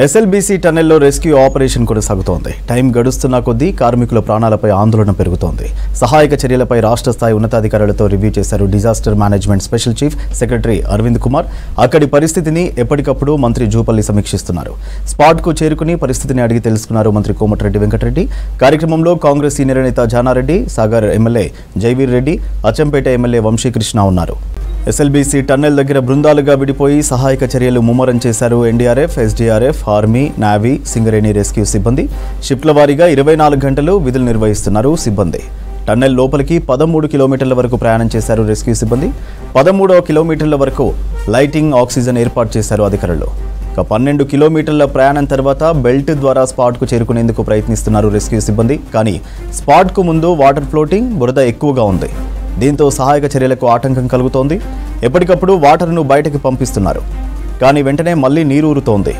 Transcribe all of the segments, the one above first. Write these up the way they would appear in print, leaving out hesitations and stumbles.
SLBC టన్నెల్లో rescue operation కొనసాగుతోంది. Time గడుస్తున్న కొద్దీ కార్మికుల ప్రాణాలపై ఆందోళన పెరుగుతోంది. సహాయక చర్యలపై రాష్ట్ర స్థాయి ఉన్నతాధికారులతో రివ్యూ చేశారు disaster management special chief secretary Arvind Kumar. అక్కడి పరిస్థితిని ఎప్పటికప్పుడు మంత్రి జూపల్లి సమీక్షిస్తున్నారు. స్పాట్కు చేరుకుని పరిస్థితిని అడిగి తెలుసుకున్నారు మంత్రి కోమటిరెడ్డి వెంకటరెడ్డి. కార్యక్రమంలో కాంగ్రెస్ సీనియర్ నేత జానారెడ్డి, సాగర్ ఎమ్మెల్యే జైవీర్ రెడ్డి, అచ్చంపేట ఎమ్మెల్యే వంశీకృష్ణ ఉన్నారు. ఎస్ఎల్బీసీ టన్నెల్ దగ్గర బృందాలుగా విడిపోయి సహాయక చర్యలు ముమ్మరం చేశారు NDRF, SDRF, army, navy, Singareni rescue సిబ్బంది. షిఫ్ట్ల వారీగా 24 గంటలు విధులు నిర్వహిస్తున్నారు సిబ్బంది. టన్నెల్ లోపలికి 13 కిలోమీటర్ల వరకు ప్రయాణం చేశారు రెస్క్యూ సిబ్బంది. 13వ కిలోమీటర్ల వరకు లైటింగ్, ఆక్సిజన్ ఏర్పాటు చేశారు అధికారులు. 12 కిలోమీటర్ల ప్రయాణం తర్వాత బెల్ట్ ద్వారా స్పాట్కు చేరుకునేందుకు ప్రయత్నిస్తున్నారు రెస్క్యూ సిబ్బంది. కానీ స్పాట్కు ముందు వాటర్ ఫ్లోటింగ్, బురద ఎక్కువగా ఉంది. దీంతో సహాయక చర్యలకు ఆటంకం కలుగుతోంది. ఎప్పటికప్పుడు వాటర్ను బయటకు పంపిస్తున్నారు, కానీ వెంటనే మళ్లీ నీరు ఊరుతోంది.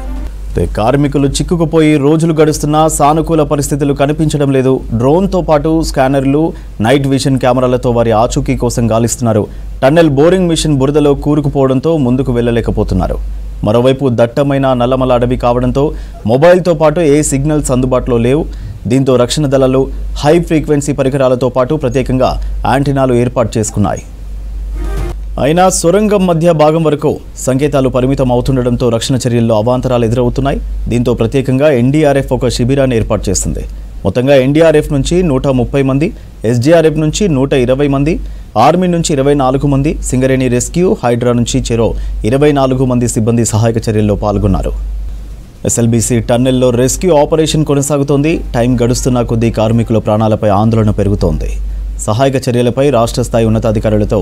కార్మికులు చిక్కుకుపోయి రోజులు గడుస్తున్నా సానుకూల పరిస్థితులు కనిపించడం లేదు. డ్రోన్తో పాటు స్కానర్లు, నైట్ విజన్ కెమెరాలతో వారి ఆచూకీ కోసం గాలిస్తున్నారు. టన్నెల్ బోరింగ్ మిషన్ బురదలో కూరుకుపోవడంతో ముందుకు వెళ్లలేకపోతున్నారు. మరోవైపు దట్టమైన నల్లమల అడవి కావడంతో మొబైల్తో పాటు ఏ సిగ్నల్స్ అందుబాటులో లేవు. దీంతో రక్షణ దళాలు హై ఫ్రీక్వెన్సీ పరికరాలతో పాటు ప్రత్యేకంగా యాంటీనాలు ఏర్పాటు చేసుకున్నాయి. అయినా సొరంగం మధ్య భాగం వరకు సంకేతాలు పరిమితం అవుతుండటంతో రక్షణ చర్యల్లో అవాంతరాలు ఎదురవుతున్నాయి. దీంతో ప్రత్యేకంగా ఎన్డీఆర్ఎఫ్ ఒక శిబిరాన్ని ఏర్పాటు చేసింది. మొత్తంగా ఎన్డీఆర్ఎఫ్ నుంచి 130 మంది, ఎస్డీఆర్ఎఫ్ నుంచి 120 మంది, ఆర్మీ నుంచి 24 మంది, సింగరేణి రెస్క్యూ, హైడ్రా నుంచి చెరో 24 మంది సిబ్బంది సహాయక చర్యల్లో పాల్గొన్నారు. ఎస్ఎల్బీసీ టన్నెల్లో రెస్క్యూ ఆపరేషన్ కొనసాగుతోంది. టైం గడుస్తున్న కొద్దీ కార్మికుల ప్రాణాలపై ఆందోళన పెరుగుతోంది. సహాయక చర్యలపై రాష్ట్ర స్థాయి ఉన్నతాధికారులతో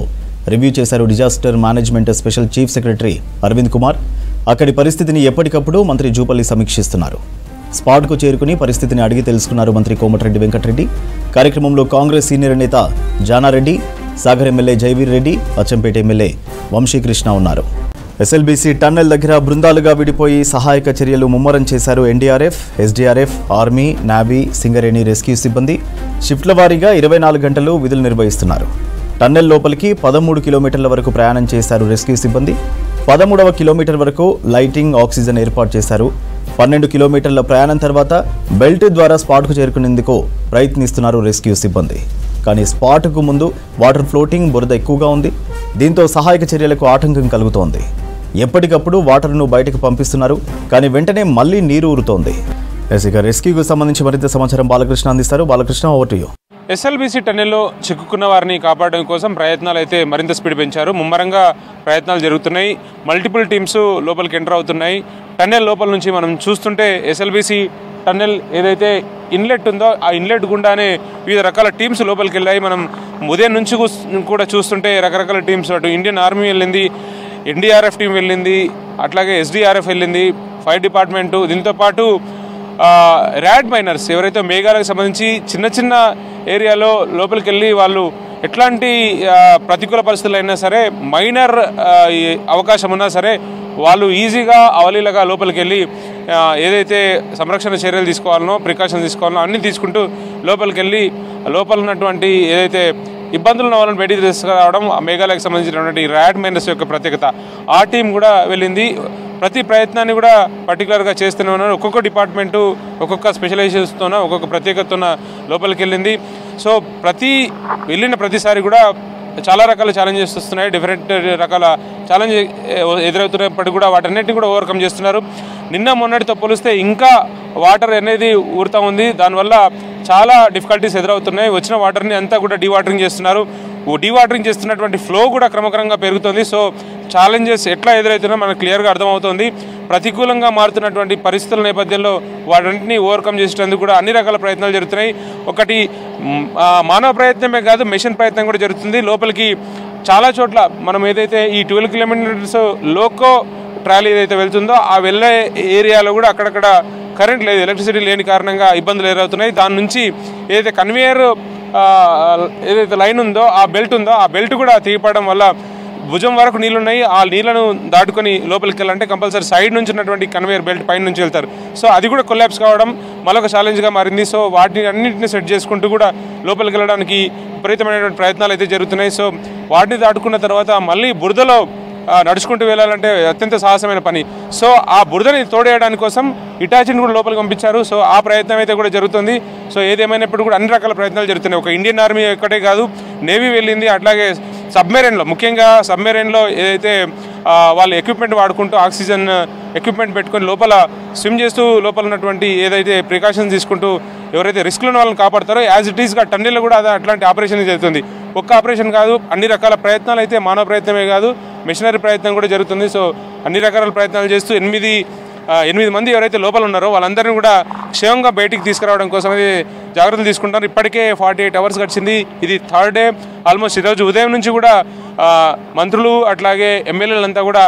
రివ్యూ చేశారు disaster management special chief secretary Arvind Kumar. అక్కడి పరిస్థితిని ఎప్పటికప్పుడు మంత్రి జూపల్లి సమీక్షిస్తున్నారు. స్పాట్కు చేరుకుని పరిస్థితిని అడిగి తెలుసుకున్నారు మంత్రి కోమటిరెడ్డి వెంకటరెడ్డి. కార్యక్రమంలో కాంగ్రెస్ సీనియర్ నేత జానారెడ్డి, సాగర్ ఎమ్మెల్యే జైవీర్ రెడ్డి, అచ్చంపేట ఎమ్మెల్యే వంశీకృష్ణ ఉన్నారు. ఎస్ఎల్బీసీ టన్నెల్ దగ్గర బృందాలుగా విడిపోయి సహాయక చర్యలు ముమ్మరం చేశారు NDRF, SDRF, army, navy, Singareni rescue సిబ్బంది. షిఫ్ట్ల వారీగా 24 గంటలు విధులు నిర్వహిస్తున్నారు. టన్నెల్ లోపలికి 13 కిలోమీటర్ల వరకు ప్రయాణం చేశారు రెస్క్యూ సిబ్బంది. 13వ కిలోమీటర్ వరకు లైటింగ్, ఆక్సిజన్ ఏర్పాటు చేశారు. 12 కిలోమీటర్ల ప్రయాణం తర్వాత బెల్ట్ ద్వారా స్పాట్కు చేరుకునేందుకు ప్రయత్నిస్తున్నారు రెస్క్యూ సిబ్బంది. కానీ స్పాట్కు ముందు వాటర్ ఫ్లోటింగ్, బురద ఎక్కువగా ఉంది. దీంతో సహాయక చర్యలకు ఆటంకం కలుగుతోంది. ఎప్పటికప్పుడు వాటర్ను బయటకు పంపిస్తున్నారు, కానీ వెంటనే మళ్లీ నీరు ఊరుతోంది. ఇక రెస్క్యూకు సంబంధించి మరింత సమాచారం బాలకృష్ణ అందిస్తారు. Balakrishna, over to you. SLBC టన్నెల్లో చిక్కుకున్న వారిని కాపాడడం కోసం ప్రయత్నాలు అయితే మరింత స్పీడ్ పెంచారు. ముమ్మరంగా ప్రయత్నాలు జరుగుతున్నాయి. మల్టిపుల్ టీమ్స్ లోపలికి ఎంటర్ అవుతున్నాయి. టన్నెల్ లోపల నుంచి మనం చూస్తుంటే ఎస్ఎల్బీసీ టన్నెల్ ఏదైతే ఇన్లెట్ ఉందో ఆ ఇన్లెట్ గుండానే వివిధ రకాల టీమ్స్ లోపలికి వెళ్ళాయి. మనం ఉదయం నుంచి కూడా చూస్తుంటే రకరకాల టీమ్స్, అటు ఇండియన్ ఆర్మీ వెళ్ళింది, ఎన్డీఆర్ఎఫ్ టీం వెళ్ళింది, అట్లాగే ఎస్డీఆర్ఎఫ్ వెళ్ళింది, ఫైర్ డిపార్ట్మెంటు, దీంతో పాటు ర్యాడ్ మైనర్స్ ఎవరైతే మేఘాలకు సంబంధించి చిన్న చిన్న ఏరియాలో లోపలికి వెళ్ళి వాళ్ళు ఎట్లాంటి ప్రతికూల పరిస్థితులు అయినా సరే, మైనర్ అవకాశం ఉన్నా సరే వాళ్ళు ఈజీగా అవలీలగా లోపలికి వెళ్ళి ఏదైతే సంరక్షణ చర్యలు తీసుకోవాలనో, ప్రికాషన్ తీసుకోవాలనో అన్నీ తీసుకుంటూ లోపలికి వెళ్ళి లోపల ఉన్నటువంటి ఏదైతే ఇబ్బందులు ఉన్న వాళ్ళని బయటికి తీసుకురావడం ఆ మేఘాలయకు సంబంధించినటువంటి ర్యాడ్ మైనర్స్ యొక్క ప్రత్యేకత. ఆ టీం కూడా వెళ్ళింది. ప్రతి ప్రయత్నాన్ని కూడా పర్టికులర్గా చేస్తూనే ఉన్నారు. ఒక్కొక్క డిపార్ట్మెంటు ఒక్కొక్క స్పెషలైజేషన్స్తోన ఒక్కొక్క ప్రత్యేకతన లోపలికి వెళ్ళింది. సో వెళ్ళిన ప్రతిసారి కూడా చాలా రకాల ఛాలెంజెస్ వస్తున్నాయి. డిఫరెంట్ రకాల ఛాలెంజ్ ఎదురవుతున్నప్పటికీ కూడా వాటన్నిటిని కూడా ఓవర్కమ్ చేస్తున్నారు. నిన్న మొన్నటితో పోలిస్తే ఇంకా వాటర్ అనేది ఊరుతూ ఉంది. దానివల్ల చాలా డిఫికల్టీస్ ఎదురవుతున్నాయి. వచ్చిన వాటర్ని అంతా కూడా డీవాటరింగ్ చేస్తున్నారు. డీవాటరింగ్ చేస్తున్నటువంటి ఫ్లో కూడా క్రమక్రమంగా పెరుగుతుంది. సో ఛాలెంజెస్ ఎట్లా ఎదురవుతున్నా మనకు క్లియర్గా అర్థమవుతుంది. ప్రతికూలంగా మారుతున్నటువంటి పరిస్థితుల నేపథ్యంలో వాటన్నింటినీ ఓవర్కమ్ చేసేందుకు కూడా అన్ని రకాల ప్రయత్నాలు జరుగుతున్నాయి. ఒకటి మానవ ప్రయత్నమే కాదు, మెషిన్ ప్రయత్నం కూడా జరుగుతుంది. లోపలికి చాలా చోట్ల మనం ఏదైతే ఈ 12 కిలోమీటర్స్ లోకో ట్రాలీ ఏదైతే వెళ్తుందో ఆ వెళ్ళే ఏరియాలో కూడా అక్కడక్కడ కరెంట్ లేదు, ఎలక్ట్రిసిటీ లేని కారణంగా ఇబ్బందులు ఎదురవుతున్నాయి. దాని నుంచి ఏదైతే కన్వేయర్ ఏదైతే లైన్ ఉందో, ఆ బెల్ట్ కూడా తెగిపడడం వల్ల భుజం వరకు నీళ్ళున్నాయి. ఆ నీళ్లను దాటుకొని లోపలికి వెళ్ళాలంటే కంపల్సరీ సైడ్ నుంచి ఉన్నటువంటి కన్వేయర్ బెల్ట్ పైన నుంచి వెళ్తారు. సో అది కూడా కొలాప్స్ కావడం మరొక ఛాలెంజ్గా మారింది. సో వాటిని అన్నింటినీ సెట్ చేసుకుంటూ కూడా లోపలికి వెళ్ళడానికి విపరీతమైనటువంటి ప్రయత్నాలు అయితే జరుగుతున్నాయి. సో వాటిని దాటుకున్న తర్వాత మళ్ళీ బురదలో నడుచుకుంటూ వెళ్ళాలంటే అత్యంత సాహసమైన పని. సో ఆ బురదని తోడేయడానికి కోసం ఇటాచిని కూడా లోపలికి పంపించారు. సో ఆ ప్రయత్నం అయితే కూడా జరుగుతుంది. సో ఏదేమైనప్పుడు కూడా అన్ని రకాల ప్రయత్నాలు జరుగుతున్నాయి. ఒక ఇండియన్ ఆర్మీ ఒక్కటే కాదు, నేవీ వెళ్ళింది, అట్లాగే సబ్మెరైన్లో, ముఖ్యంగా సబ్మెరైన్లో ఏదైతే వాళ్ళు ఎక్విప్మెంట్ వాడుకుంటూ ఆక్సిజన్ ఎక్విప్మెంట్ పెట్టుకొని లోపల స్విమ్ చేస్తూ లోపల ఉన్నటువంటి ఏదైతే ప్రికాషన్స్ తీసుకుంటూ ఎవరైతే రిస్క్లో ఉన్న వాళ్ళని కాపాడతారో యాజ్ ఇట్ ఈస్గా టన్నెల్లో కూడా అట్లాంటి ఆపరేషన్ జరుగుతుంది. ఒక్క ఆపరేషన్ కాదు, అన్ని రకాల ప్రయత్నాలు అయితే మానవ ప్రయత్నమే కాదు, మిషనరీ ప్రయత్నం కూడా జరుగుతుంది. సో అన్ని రకాల ప్రయత్నాలు చేస్తూ 8 మంది ఎవరైతే లోపల ఉన్నారో వాళ్ళందరినీ కూడా క్షేమంగా బయటికి తీసుకురావడం కోసం జాగ్రత్తలు తీసుకుంటారు. ఇప్పటికే 48 అవర్స్ గడిచింది. ఇది 3rd డే. ఆల్మోస్ట్ ఈరోజు ఉదయం నుంచి కూడా మంత్రులు అట్లాగే ఎమ్మెల్యేలంతా కూడా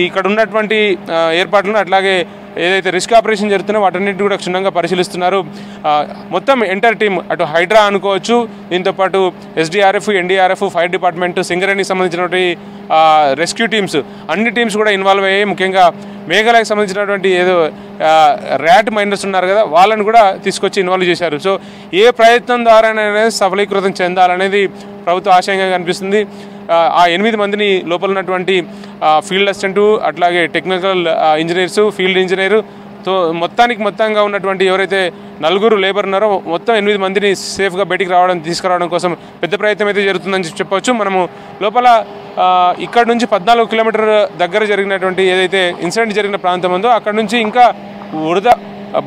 ఇక్కడ ఉన్నటువంటి ఏర్పాట్లను అట్లాగే ఏదైతే రిస్క్ ఆపరేషన్ జరుగుతుందో వాటన్నిటిని కూడా క్షుణ్ణంగా పరిశీలిస్తున్నారు. మొత్తం ఎంటర్ టీమ్, అటు హైడ్రా అనుకోవచ్చు, దీంతోపాటు ఎస్డీఆర్ఎఫ్, ఎన్డీఆర్ఎఫ్, ఫైర్ డిపార్ట్మెంట్, సింగరేణికి సంబంధించినటువంటి రెస్క్యూ టీమ్స్, అన్ని టీమ్స్ కూడా ఇన్వాల్వ్ అయ్యాయి. ముఖ్యంగా మేఘాలయకు సంబంధించినటువంటి ఏదో ర్యాట్ మైనర్స్ ఉన్నారు కదా, వాళ్ళని కూడా తీసుకొచ్చి ఇన్వాల్వ్ చేశారు. సో ఏ ప్రయత్నం ద్వారానైనా సఫలీకృతం చెందాలనేది ప్రభుత్వ ఆశయంగా కనిపిస్తుంది. ఆ 8 మందిని లోపల ఉన్నటువంటి ఫీల్డ్ అసిస్టెంటు, అట్లాగే టెక్నికల్ ఇంజనీర్సు, ఫీల్డ్ ఇంజనీరు, తో మొత్తంగా ఉన్నటువంటి ఎవరైతే 4 లేబర్ ఉన్నారో మొత్తం 8 మందిని సేఫ్గా బయటికి తీసుకురావడం కోసం పెద్ద ప్రయత్నం అయితే జరుగుతుందని చెప్పవచ్చు. మనము లోపల ఇక్కడ నుంచి 14 కిలోమీటర్ దగ్గర జరిగినటువంటి ఏదైతే ఇన్సిడెంట్ జరిగిన ప్రాంతం ఉందో అక్కడ నుంచి ఇంకా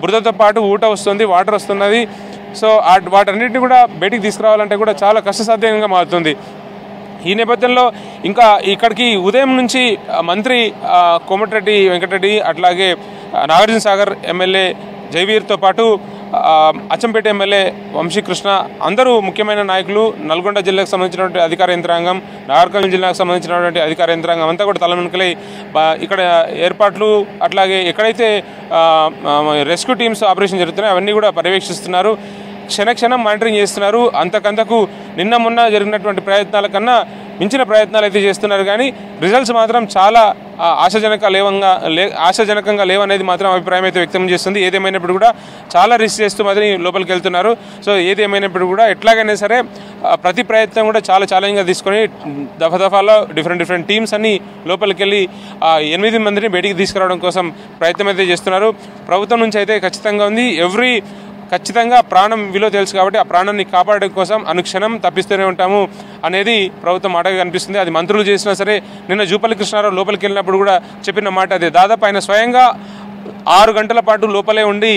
బురదతో పాటు ఊట వస్తుంది, వాటర్ వస్తున్నది. సో వాటన్నిటిని కూడా బయటికి తీసుకురావాలంటే కూడా చాలా కష్టసాధ్యంగా మారుతుంది. ఈ నేపథ్యంలో ఇంకా ఇక్కడికి ఉదయం నుంచి మంత్రి కోమటిరెడ్డి వెంకటరెడ్డి, అట్లాగే నాగార్జున సాగర్ ఎమ్మెల్యే జైవీర్తో పాటు అచ్చంపేట ఎమ్మెల్యే వంశీకృష్ణ, అందరూ ముఖ్యమైన నాయకులు, నల్గొండ జిల్లాకు సంబంధించినటువంటి అధికార యంత్రాంగం, నాగర్కర్నూలు జిల్లాకు సంబంధించినటువంటి అధికార యంత్రాంగం అంతా కూడా తలమునకలై ఇక్కడ ఏర్పాట్లు అట్లాగే ఎక్కడైతే రెస్క్యూ టీమ్స్ ఆపరేషన్ జరుగుతున్నాయో అవన్నీ కూడా పర్యవేక్షిస్తున్నారు. క్షణక్షణం మానిటరింగ్ చేస్తున్నారు. అంతకంతకు నిన్న మొన్న జరిగినటువంటి ప్రయత్నాల కన్నా మించిన ప్రయత్నాలు అయితే చేస్తున్నారు. కానీ రిజల్ట్స్ మాత్రం చాలా ఆశాజనకంగా లేవనేది మాత్రం అభిప్రాయం అయితే వ్యక్తం చేస్తుంది. ఏదేమైనప్పుడు కూడా చాలా రిస్క్ చేస్తూ మరి లోపలికి వెళ్తున్నారు. సో ఏదేమైనప్పుడు కూడా ఎట్లాగైనా సరే ప్రతి ప్రయత్నం కూడా చాలా ఛాలెంజ్గా తీసుకొని దఫాలో డిఫరెంట్ టీమ్స్ అన్ని లోపలికి వెళ్ళి 8 మందిని బయటికి తీసుకురావడం కోసం ప్రయత్నం అయితే చేస్తున్నారు. ప్రభుత్వం నుంచి అయితే ఖచ్చితంగా ఉంది. ఖచ్చితంగా ప్రాణం విలువ తెలుసు కాబట్టి ఆ ప్రాణాన్ని కాపాడడం కోసం అనుక్షణం తప్పిస్తూనే ఉంటాము అనేది ప్రభుత్వం మాటగా కనిపిస్తుంది. అది మంత్రులు చేసినా సరే, నిన్న జూపల్లి కృష్ణారావు లోపలికి వెళ్ళినప్పుడు కూడా చెప్పిన మాట అదే. దాదాపు ఆయన స్వయంగా 6 గంటల పాటు లోపలే ఉండి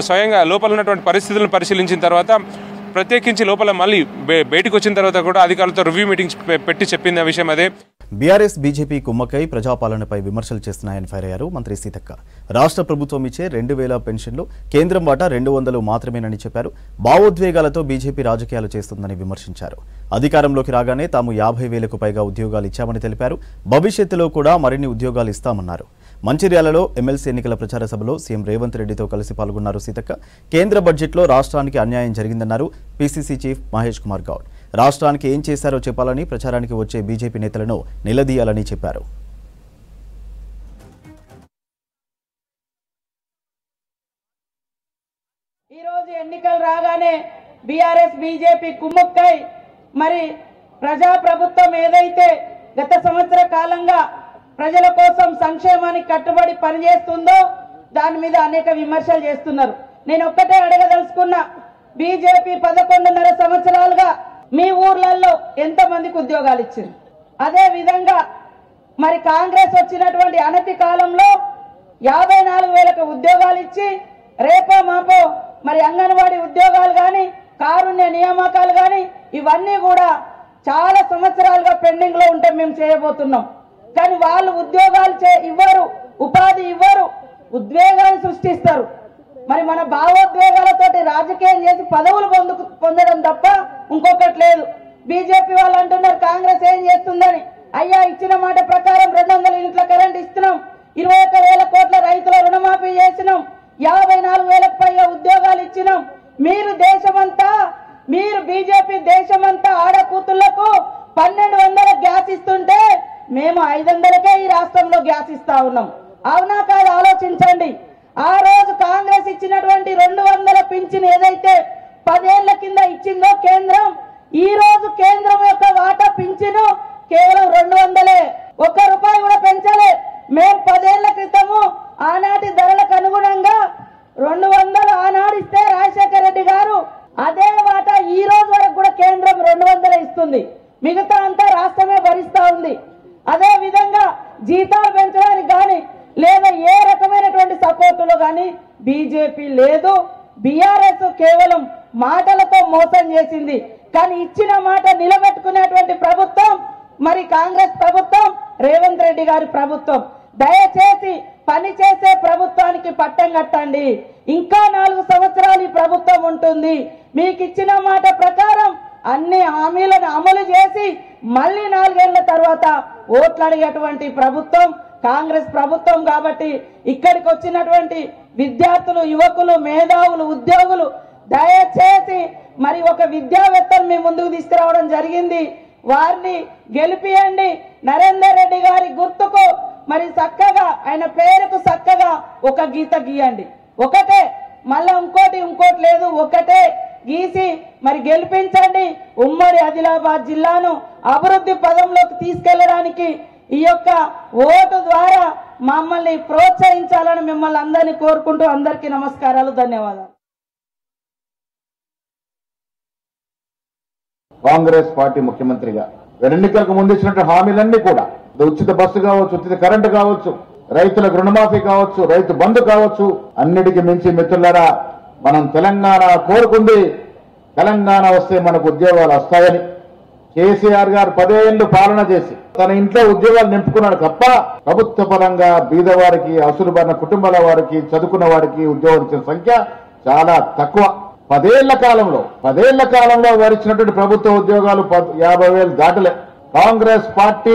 స్వయంగా లోపల ఉన్నటువంటి పరిస్థితులను పరిశీలించిన తర్వాత ప్రత్యేకించి లోపల మళ్ళీ బయటకు వచ్చిన తర్వాత కూడా అధికారులతో రివ్యూ మీటింగ్స్ పెట్టి చెప్పింది ఆ విషయం అదే. బీఆర్ఎస్ బీజేపీ కుమ్మకై ప్రజాపాలనపై విమర్శలు చేస్తున్నాయని ఫైర్ అయ్యారు మంత్రి సీతక్క. రాష్ట్ర ప్రభుత్వం ఇచ్చే 2000 పెన్షన్లు కేంద్రం వాటా 200 మాత్రమేనని చెప్పారు. భావోద్వేగాలతో బీజేపీ రాజకీయాలు చేస్తుందని విమర్శించారు. అధికారంలోకి రాగానే తాము 50,000కు పైగా ఉద్యోగాలు ఇచ్చామని తెలిపారు. భవిష్యత్తులో కూడా మరిన్ని ఉద్యోగాలు ఇస్తామన్నారు. మంచిర్యాలలో ఎమ్మెల్సీ ఎన్నికల ప్రచార సభలో సీఎం రేవంత్ రెడ్డితో కలిసి పాల్గొన్నారు సీతక్క. కేంద్ర బడ్జెట్లో రాష్ట్రానికి అన్యాయం జరిగిందన్నారు పీసీసీ చీఫ్ మహేష్ కుమార్ గౌడ్. రాష్ట్రానికి ఏం చేశారో చెప్పాలని, ప్రచారానికి వచ్చే బీజేపీ నేతలను నిలదీయాలని చెప్పారు. ఈరోజు ఎన్నికలు రాగానే బీఆర్ఎస్ బీజేపీ కుమ్మక్కై మరి ప్రజాప్రభుత్వం ఏదైతే గత సంవత్సర కాలంగా ప్రజల కోసం సంక్షేమానికి కట్టుబడి పనిచేస్తుందో దాని మీద అనేక విమర్శలు చేస్తున్నారు. నేను ఒక్కటే అడగదలుచుకున్నా, బీజేపీ 11.5 సంవత్సరాలుగా మీ ఊర్లలో ఎంతమందికి ఉద్యోగాలు ఇచ్చింది? అదే విధంగా మరి కాంగ్రెస్ వచ్చినటువంటి అనతి కాలంలో 54,000కు ఉద్యోగాలు ఇచ్చి రేపో మాపో మరి అంగన్వాడీ ఉద్యోగాలు కానీ, కారుణ్య నియామకాలు కానీ ఇవన్నీ కూడా చాలా సంవత్సరాలుగా పెండింగ్ లో ఉంటే మేము చేయబోతున్నాం. కానీ వాళ్ళు ఉద్యోగాలు ఇవ్వరు, ఉపాధి ఇవ్వరు, ఉద్వేగాలు సృష్టిస్తారు. మరి మన భావోద్వేగాలతోటి రాజకీయం చేసి పదవులు పొందడం తప్ప ఇంకొకటి లేదు. బీజేపీ వాళ్ళు అంటున్నారు కాంగ్రెస్ ఏం చేస్తుందని. అయ్యా, ఇచ్చిన మాట ప్రకారం 200 యూనిట్ల కరెంట్ ఇస్తున్నాం, 21,000 కోట్ల రైతుల రుణమాఫీ చేసినాం, 54,000కు పైగా ఉద్యోగాలు ఇచ్చినాం. మీరు బీజేపీ దేశమంతా ఆడకూతుళ్లకు 1,200 గ్యాస్ ఇస్తుంటే మేము 500కే ఈ రాష్ట్రంలో గ్యాస్ ఇస్తా ఉన్నాం. అవునా కాదు ఆలోచించండి. ఆ రోజు కాంగ్రెస్ ఇచ్చినటువంటి 200 పింఛన్ ఏదైతే 10 ఏళ్ల కింద ఇచ్చిందో కేంద్రం, ఈ రోజు కేంద్రం యొక్క వాటా పింఛను కేవలం 200. ఒక కానీ బీజేపీ లేదు. బీఆర్ఎస్ కేవలం మాటలతో మోసం చేసింది, కానీ ఇచ్చిన మాట నిలబెట్టుకునేటువంటి ప్రభుత్వం మరి కాంగ్రెస్ ప్రభుత్వం, రేవంత్ రెడ్డి గారి ప్రభుత్వం. దయచేసి పనిచేసే ప్రభుత్వానికి పట్టం కట్టండి. ఇంకా 4 సంవత్సరాలు ఈ ప్రభుత్వం ఉంటుంది. మీకు ఇచ్చిన మాట ప్రకారం అన్ని హామీలను అమలు చేసి మళ్ళీ 4 ఏళ్ల తర్వాత ఓట్లు అడిగేటువంటి ప్రభుత్వం కాంగ్రెస్ ప్రభుత్వం. కాబట్టి ఇక్కడికి వచ్చినటువంటి విద్యార్థులు, యువకులు, మేధావులు, ఉద్యోగులు దయచేసి మరి ఒక విద్యావేత్తను మీ ముందుకు తీసుకురావడం జరిగింది. వారిని గెలిపియండి. నరేందర్ రెడ్డి గారి గుర్తుకు మరి చక్కగా ఆయన పేరుకు చక్కగా ఒక గీత గీయండి. ఒకటే, మళ్ళా ఇంకోటి లేదు, ఒకటే గీసి మరి గెలిపించండి. ఉమ్మడి ఆదిలాబాద్ జిల్లాను అభివృద్ధి పదంలోకి తీసుకెళ్లడానికి ఈ యొక్క ఓటు ద్వారా మమ్మల్ని ప్రోత్సహించాలని మిమ్మల్ని అందరినీ కోరుకుంటూ అందరికీ నమస్కారాలు, ధన్యవాదాలు. కాంగ్రెస్ పార్టీ ముఖ్యమంత్రిగా ఎన్నికలకు ముందు ఇచ్చినట్టు హామీలన్నీ కూడా, ఉచిత బస్సు కావచ్చు, ఉచిత కరెంటు కావచ్చు, రైతులకు రుణమాఫీ కావచ్చు, రైతు బంధు కావచ్చు, అన్నిటికీ మించి మిత్రులారా మనం తెలంగాణ కోరుకుంది. తెలంగాణ వస్తే మనకు ఉద్యోగాలు వస్తాయని కేసీఆర్ గారు 10 ఏళ్లు పాలన చేసి తన ఇంట్లో ఉద్యోగాలు నింపుకున్నాడు తప్ప ప్రభుత్వ పరంగా బీదవారికి, అసులుబడిన కుటుంబాల వారికి, చదువుకున్న వారికి ఉద్యోగం ఇచ్చిన సంఖ్య చాలా తక్కువ. 10 ఏళ్ల కాలంలో వారిచ్చినటువంటి ప్రభుత్వ ఉద్యోగాలు 50,000 దాటలే. కాంగ్రెస్ పార్టీ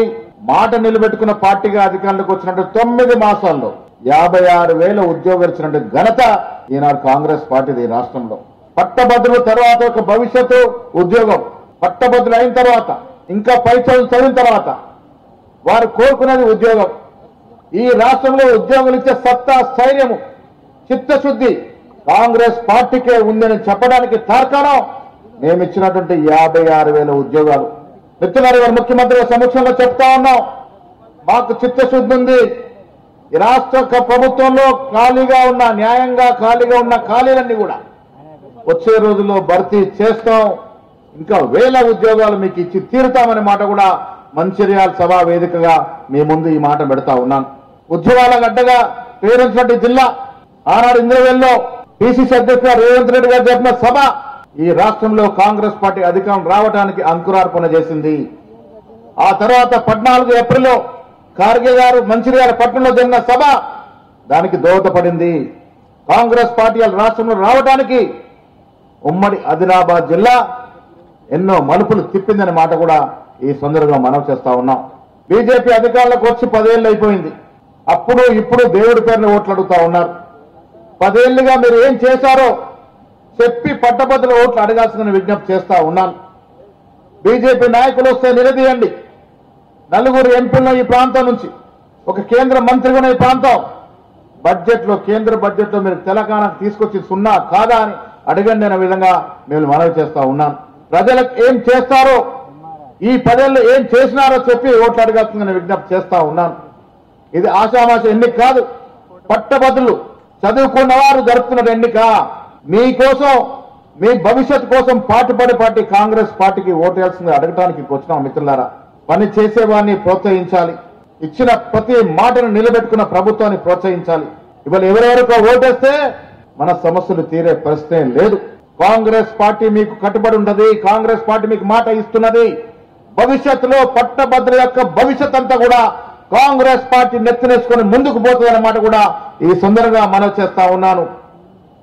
మాట నిలబెట్టుకున్న పార్టీగా అధికారంలోకి వచ్చినట్టు 9 మాసాల్లో 56,000 ఉద్యోగాలు ఇచ్చినట్టు ఘనత ఈనాడు కాంగ్రెస్ పార్టీది. ఈ రాష్ట్రంలో పట్టభద్రుల తర్వాత ఒక భవిష్యత్తు ఉద్యోగం, పట్టభద్రులు అయిన తర్వాత ఇంకా పై చదువులు చదివిన తర్వాత వారు కోరుకునేది ఉద్యోగం. ఈ రాష్ట్రంలో ఉద్యోగులు ఇచ్చే సత్తా, స్థైర్యము, చిత్తశుద్ధి కాంగ్రెస్ పార్టీకే ఉందని చెప్పడానికి తార్కాణం మేము ఇచ్చినటువంటి 56,000 ఉద్యోగాలు. మిత్రులారా, వారి ముఖ్యమంత్రి సమక్షంలో చెప్తా ఉన్నాం, మాకు చిత్తశుద్ధి ఉంది. ఈ రాష్ట్ర ప్రభుత్వంలో ఖాళీగా ఉన్న, న్యాయంగా ఖాళీగా ఉన్న ఖాళీలన్నీ కూడా వచ్చే రోజుల్లో భర్తీ చేస్తాం. ఇంకా 1000 ఉద్యోగాలు మీకు ఇచ్చి తీరుతామనే మాట కూడా మంచిర్యాల సభా వేదికగా మీ ముందు ఈ మాట పెడతా ఉన్నాను. ఉద్యోగాల గడ్డగా పేరుంచినట్టు జిల్లా ఆనాడు ఇంద్రవేల్లో పిసిసి అధ్యక్షుడు రేవంత్ రెడ్డి గారు జరిపిన సభ ఈ రాష్ట్రంలో కాంగ్రెస్ పార్టీ అధికారం రావడానికి అంకురార్పణ చేసింది. ఆ తర్వాత 14 ఏప్రిల్లో ఖార్గే గారు మంచిర్యాల పట్టణంలో జరిగిన సభ దానికి దోహదపడింది. కాంగ్రెస్ పార్టీ రాష్ట్రంలో రావడానికి ఉమ్మడి ఆదిలాబాద్ జిల్లా ఎన్నో మలుపులు తిప్పిందనే మాట కూడా ఈ సందర్భంగా మనవి చేస్తా ఉన్నాం. బీజేపీ అధికారంలోకి వచ్చి 10 ఏళ్ళు అయిపోయింది. అప్పుడు ఇప్పుడు దేవుడి పేరుని ఓట్లు అడుగుతా ఉన్నారు. 10 ఏళ్లుగా మీరు ఏం చేశారో చెప్పి పట్టభద్రుల ఓట్లు అడగాల్సిన విజ్ఞప్తి చేస్తా ఉన్నాను. బీజేపీ నాయకులు వస్తే నిలదీయండి. 4 ఎంపీలను ఈ ప్రాంతం నుంచి, ఒక కేంద్ర మంత్రిగా ఈ ప్రాంతం బడ్జెట్లో, కేంద్ర బడ్జెట్లో మీరు తెలంగాణకు తీసుకొచ్చి సున్నా కాదా అని అడగండి అనే విధంగా మేము మనవి చేస్తా ఉన్నాను. ప్రజలకు ఏం చేస్తారో, ఈ 10 ఏళ్ళు ఏం చేసినారో చెప్పి ఓట్లు అడగాల్సిందని విజ్ఞప్తి చేస్తా ఉన్నాను. ఇది ఆషామాష ఎన్నిక కాదు. పట్టభద్రులు, చదువుకున్న వారు జరుపుతున్న ఎన్నిక. మీకోసం, మీ భవిష్యత్ కోసం పాటుపడే పార్టీ కాంగ్రెస్ పార్టీకి ఓటేయాల్సింది అడగటానికి వచ్చినాం. మిత్రులారా, పని చేసేవాడిని ప్రోత్సహించాలి. ఇచ్చిన ప్రతి మాటను నిలబెట్టుకున్న ప్రభుత్వాన్ని ప్రోత్సహించాలి. ఇవాళ ఎవరెవరికో ఓటేస్తే మన సమస్యలు తీరే పరిస్థితే లేదు. కాంగ్రెస్ పార్టీ మీకు కట్టుబడి ఉన్నది. కాంగ్రెస్ పార్టీ మీకు మాట ఇస్తున్నది. భవిష్యత్తులో పట్టభద్రుల యొక్క భవిష్యత్ అంతా కూడా కాంగ్రెస్ పార్టీ నెత్తినేసుకొని ముందుకు పోతుందన్నమాట కూడా ఈ సందర్భంగా మనవి చేస్తా ఉన్నాను.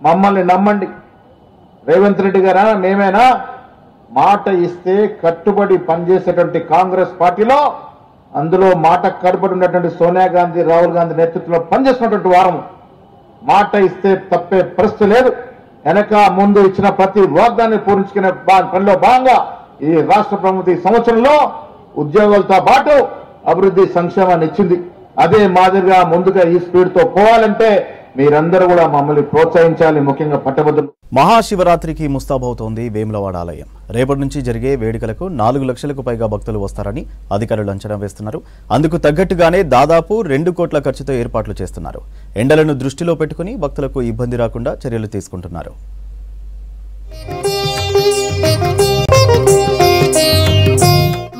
మమ్మల్ని నమ్మండి. రేవంత్ రెడ్డి గారా, మేమేనా? మాట ఇస్తే కట్టుబడి పనిచేసేటువంటి కాంగ్రెస్ పార్టీలో, అందులో మాట కట్టుబడి ఉన్నటువంటి సోనియా గాంధీ, రాహుల్ గాంధీ నేతృత్వంలో పనిచేస్తున్నటువంటి వారము. మాట ఇస్తే తప్పే పరిస్థితి లేదు. వెనక ముందు ఇచ్చిన ప్రతి వాగ్దాన్ని పూరించుకునే పనిలో భాగంగా ఈ రాష్ట్ర ప్రభుత్వం ఈ సంవత్సరంలో ఉద్యోగాలతో పాటు అభివృద్ధి సంక్షేమాన్ని ఇచ్చింది. అదే మాదిరిగా ముందుగా ఈ స్పీడ్ తో పోవాలంటే మీరందరూ కూడా మమ్మల్ని ప్రోత్సహించాలి. ముఖ్యంగా పట్టభద్రులు. మహాశివరాత్రికి ముస్తాబవుతోంది వేములవాడ ఆలయం. రేపటి నుంచి జరిగే వేడుకలకు 4 లక్షలకు పైగా భక్తులు వస్తారని అధికారులు అంచనా వేస్తున్నారు. అందుకు తగ్గట్టుగానే దాదాపు 2 కోట్ల ఖర్చుతో ఏర్పాట్లు చేస్తున్నారు. ఎండలను దృష్టిలో పెట్టుకుని భక్తులకు ఇబ్బంది రాకుండా చర్యలు తీసుకుంటున్నారు.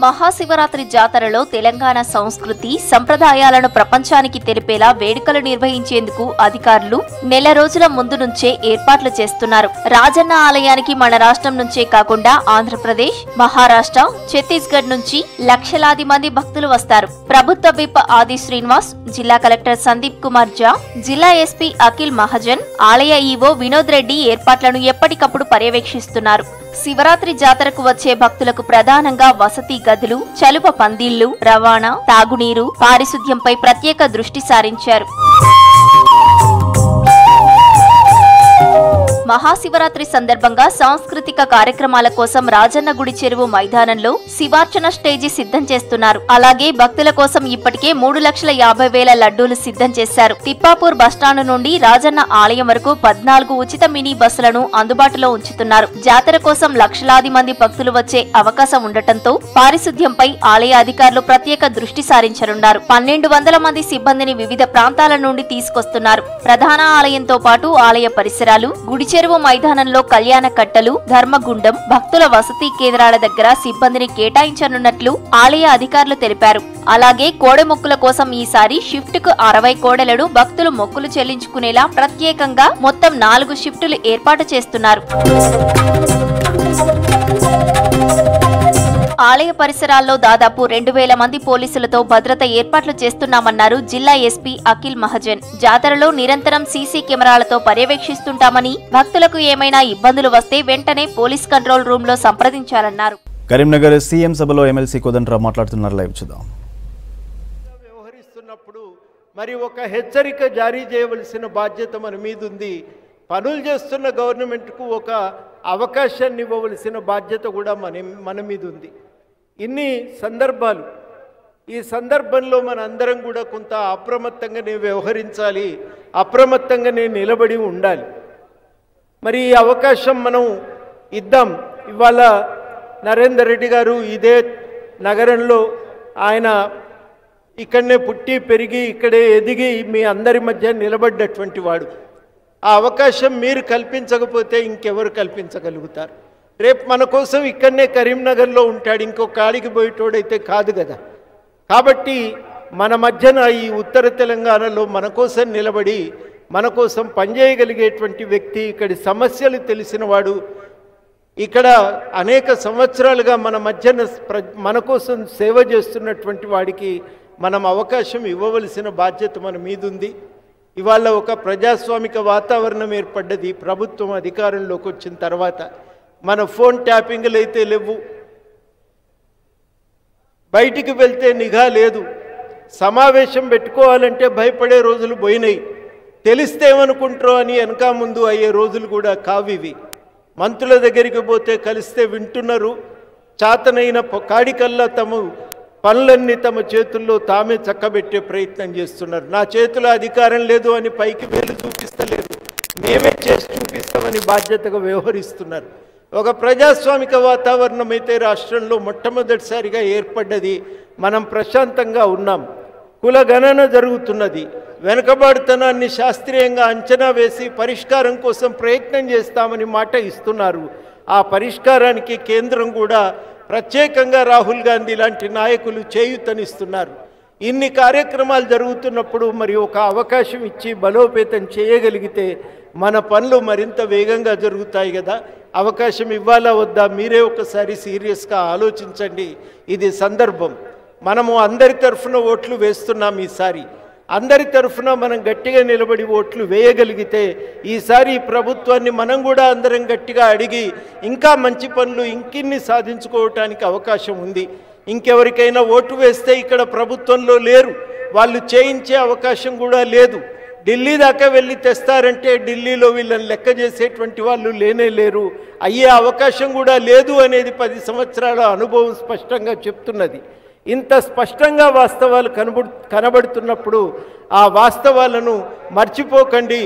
మహాశివరాత్రి జాతరలో తెలంగాణ సంస్కృతి సంప్రదాయాలను ప్రపంచానికి తెలిపేలా వేడుకలు నిర్వహించేందుకు అధికారులు నెల రోజుల ముందు నుంచే ఏర్పాట్లు చేస్తున్నారు. రాజన్న ఆలయానికి మన రాష్ట్రం నుంచే కాకుండా ఆంధ్రప్రదేశ్, మహారాష్ట్ర, ఛత్తీస్గఢ్ నుంచి లక్షలాది మంది భక్తులు వస్తారు. ప్రభుత్వ విప్ ఆది శ్రీనివాస్, జిల్లా కలెక్టర్ సందీప్ కుమార్ జా, జిల్లా ఎస్పీ అఖిల్ మహాజన్, ఆలయ ఈవో వినోద్ రెడ్డి ఏర్పాట్లను ఎప్పటికప్పుడు పర్యవేక్షిస్తున్నారు. శివరాత్రి జాతరకు వచ్చే భక్తులకు ప్రధానంగా వసతి గదులు, చలువ పందిళ్లు, రవాణా, తాగునీరు, పారిశుద్ధ్యంపై ప్రత్యేక దృష్టి సారించారు. మహాశివరాత్రి సందర్భంగా సాంస్కృతిక కార్యక్రమాల కోసం రాజన్న గుడి చెరువు మైదానంలో శివార్చన స్టేజి సిద్ధం చేస్తున్నారు. అలాగే భక్తుల కోసం ఇప్పటికే 3,50,000 లడ్డూలు సిద్ధం చేశారు. తిప్పాపూర్ బస్టాండ్ నుండి రాజన్న ఆలయం వరకు 14 ఉచిత మినీ బస్సులను అందుబాటులో ఉంచుతున్నారు. జాతర కోసం లక్షలాది మంది భక్తులు వచ్చే అవకాశం ఉండటంతో పారిశుద్ధ్యంపై ఆలయ అధికారులు ప్రత్యేక దృష్టి సారించనున్నారు. 1,200 మంది సిబ్బందిని వివిధ ప్రాంతాల నుండి తీసుకొస్తున్నారు. ప్రధాన ఆలయంతో పాటు ఆలయ పరిసరాలు, గుడి చెరువు మైదానంలో కళ్యాణ కట్టలు, ధర్మగుండం, భక్తుల వసతి కేంద్రాల దగ్గర సిబ్బందిని కేటాయించనున్నట్లు ఆలయ అధికారులు తెలిపారు. అలాగే కోడె మొక్కుల కోసం ఈసారి షిఫ్ట్ కు 60 కోడెలను భక్తులు మొక్కులు చెల్లించుకునేలా ప్రత్యేకంగా మొత్తం 4 షిఫ్టులు ఏర్పాటు చేస్తున్నారు. ఆలయ పరిసరాల్లో దాదాపు 2,000 మంది పోలీసులతో భద్రత ఏర్పాట్లు చేస్తున్నామన్నారు జిల్లా ఎస్పీ అఖిల్ మహాజన్. జాతరలో నిరంతరం సీసీ కెమెరాలతో పర్యవేక్షిస్తుంటామని, భక్తులకు ఏమైనా ఇబ్బందులు వస్తే వెంటనే పోలీస్ కంట్రోల్ రూమ్ లో సంప్రదించాలన్నారు. కరీంనగర్ సీఎం సభలో ఎమ్మెల్సీ కోదండరాం మాట్లాడుతున్నారు. లైవ్ చూద్దాం. వ్యవహరిస్తున్నప్పుడు మరి ఒక హెచ్చరిక జారీ చేయవలసిన బాధ్యత మన మీద ఉంది. పనులు చేస్తున్న గవర్నమెంట్కు ఒక అవకాశాన్ని ఇవ్వవలసిన బాధ్యత కూడా మన మీద ఉంది. ఇన్ని సందర్భాలు, ఈ సందర్భంలో మన అందరం కూడా కొంత అప్రమత్తంగానే వ్యవహరించాలి, అప్రమత్తంగానే నిలబడి ఉండాలి. మరి ఈ అవకాశం మనం ఇద్దాం. ఇవాళ నరేందర్ రెడ్డి గారు ఇదే నగరంలో, ఆయన ఇక్కడనే పుట్టి పెరిగి ఇక్కడే ఎదిగి మీ అందరి మధ్య నిలబడ్డటువంటి వాడు. ఆ అవకాశం మీరు కల్పించకపోతే ఇంకెవరు కల్పించగలుగుతారు? రేపు మన కోసం ఇక్కడనే కరీంనగర్లో ఉంటాడు, ఇంకొక ఆడికి పోయేటోడైతే కాదు కదా. కాబట్టి మన మధ్యన ఈ ఉత్తర తెలంగాణలో మన కోసం నిలబడి మన కోసం పనిచేయగలిగేటువంటి వ్యక్తి, ఇక్కడి సమస్యలు తెలిసినవాడు, ఇక్కడ అనేక సంవత్సరాలుగా మన మధ్యన మన కోసం సేవ చేస్తున్నటువంటి వాడికి మనం అవకాశం ఇవ్వవలసిన బాధ్యత మన మీద ఉంది. ఇవాళ ఒక ప్రజాస్వామిక వాతావరణం ఏర్పడ్డది ప్రభుత్వం అధికారంలోకి వచ్చిన తర్వాత. మన ఫోన్ ట్యాపింగ్లు అయితే లేవు, బయటికి వెళ్తే నిఘా లేదు, సమావేశం పెట్టుకోవాలంటే భయపడే రోజులు పోయినాయి. తెలిస్తే ఏమనుకుంటారో అని వెనక ముందు అయ్యే రోజులు కూడా కావివి. మంత్రుల దగ్గరికి పోతే కలిస్తే వింటున్నారు, చాతనైన కాడికల్లా తమ పనులన్నీ తమ చేతుల్లో తామే చక్కబెట్టే ప్రయత్నం చేస్తున్నారు. నా చేతిలో అధికారం లేదు అని పైకి వేలు చూపిస్తలేదు, మేమే చేసి చూపిస్తామని బాధ్యతగా వ్యవహరిస్తున్నారు. ఒక ప్రజాస్వామిక వాతావరణం అయితే రాష్ట్రంలో మొట్టమొదటిసారిగా ఏర్పడ్డది. మనం ప్రశాంతంగా ఉన్నాం. కులగణన జరుగుతున్నది. వెనుకబాటుతనాన్ని శాస్త్రీయంగా అంచనా వేసి పరిష్కారం కోసం ప్రయత్నం చేస్తామని మాట ఇస్తున్నారు. ఆ పరిష్కారానికి కేంద్రం కూడా ప్రత్యేకంగా రాహుల్ గాంధీ లాంటి నాయకులు చేయూతనిస్తున్నారు. ఇన్ని కార్యక్రమాలు జరుగుతున్నప్పుడు మరి ఒక అవకాశం ఇచ్చి బలోపేతం చేయగలిగితే మన పనులు మరింత వేగంగా జరుగుతాయి కదా. అవకాశం ఇవ్వాలా వద్దా మీరే ఒకసారి సీరియస్గా ఆలోచించండి. ఇది సందర్భం. మనము అందరి తరఫున ఓట్లు వేస్తున్నాం. ఈసారి అందరి తరఫున మనం గట్టిగా నిలబడి ఓట్లు వేయగలిగితే ఈసారి ఈ ప్రభుత్వాన్ని మనం కూడా అందరం గట్టిగా అడిగి ఇంకా మంచి పనులు ఇంకిన్ని సాధించుకోవటానికి అవకాశం ఉంది. ఇంకెవరికైనా ఓటు వేస్తే ఇక్కడ ప్రభుత్వంలో లేరు, వాళ్ళు చేయించే అవకాశం కూడా లేదు. ఢిల్లీ దాకా వెళ్ళి తెస్తారంటే ఢిల్లీలో వీళ్ళని లెక్క చేసేటువంటి వాళ్ళు లేనే లేరు. అయ్యే అవకాశం కూడా లేదు అనేది 10 సంవత్సరాల అనుభవం స్పష్టంగా చెప్తున్నది. ఇంత స్పష్టంగా వాస్తవాలు కనబడుతున్నప్పుడు ఆ వాస్తవాలను మర్చిపోకండి.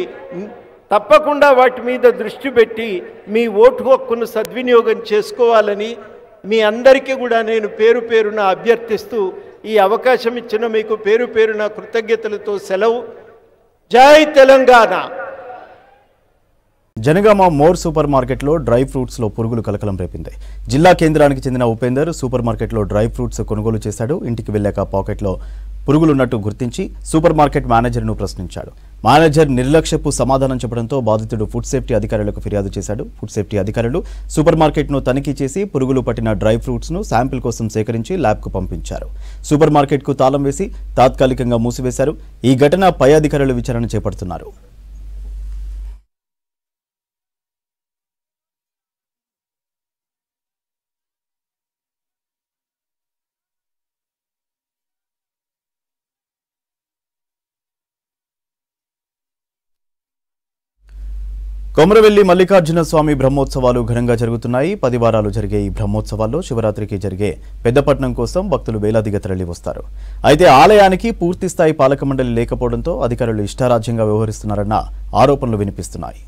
తప్పకుండా వాటి మీద దృష్టి పెట్టి మీ ఓటు హక్కును సద్వినియోగం చేసుకోవాలని మీ అందరికీ కూడా నేను పేరు పేరున అభ్యర్థిస్తూ ఈ అవకాశం ఇచ్చిన మీకు పేరు పేరున కృతజ్ఞతలతో సెలవు. జై తెలంగాణ. జనగామ మోర్ సూపర్ మార్కెట్లో డ్రై ఫ్రూట్స్లో పురుగులు కలకలం రేపింది. జిల్లా కేంద్రానికి చెందిన ఉపేందర్ సూపర్ మార్కెట్లో డ్రై ఫ్రూట్స్ కొనుగోలు చేశాడు. ఇంటికి వెళ్ళాక పాకెట్లో పురుగులున్నట్టు గుర్తించి సూపర్ మార్కెట్ మేనేజర్ను ప్రశ్నించాడు. మేనేజర్ నిర్లక్ష్యపు సమాధానం చెప్పడంతో బాధితుడు ఫుడ్ సేఫ్టీ అధికారులకు ఫిర్యాదు చేశాడు. ఫుడ్ సేఫ్టీ అధికారులు సూపర్ మార్కెట్ను తనిఖీ చేసి పురుగులు పట్టిన డ్రై ఫ్రూట్స్ను శాంపిల్ కోసం సేకరించి ల్యాబ్కు పంపించారు. సూపర్ మార్కెట్కు తాళం వేసి తాత్కాలికంగా మూసివేశారు. ఈ ఘటన పై అధికారులు విచారణ చేపడుతున్నారు. కొమరవెల్లి మల్లికార్జున స్వామి బ్రహ్మోత్సవాలు ఘనంగా జరుగుతున్నాయి. 10 వారాలు జరిగే ఈ బ్రహ్మోత్సవాల్లో శివరాత్రికి జరిగే పెద్దపట్నం కోసం భక్తులు వేలాదిగా తరలి వస్తారు. అయితే ఆలయానికి పూర్తిస్థాయి పాలక మండలి లేకపోవడంతో అధికారులు ఇష్టారాజ్యంగా వ్యవహరిస్తున్నారన్న ఆరోపణలు వినిపిస్తున్నాయి.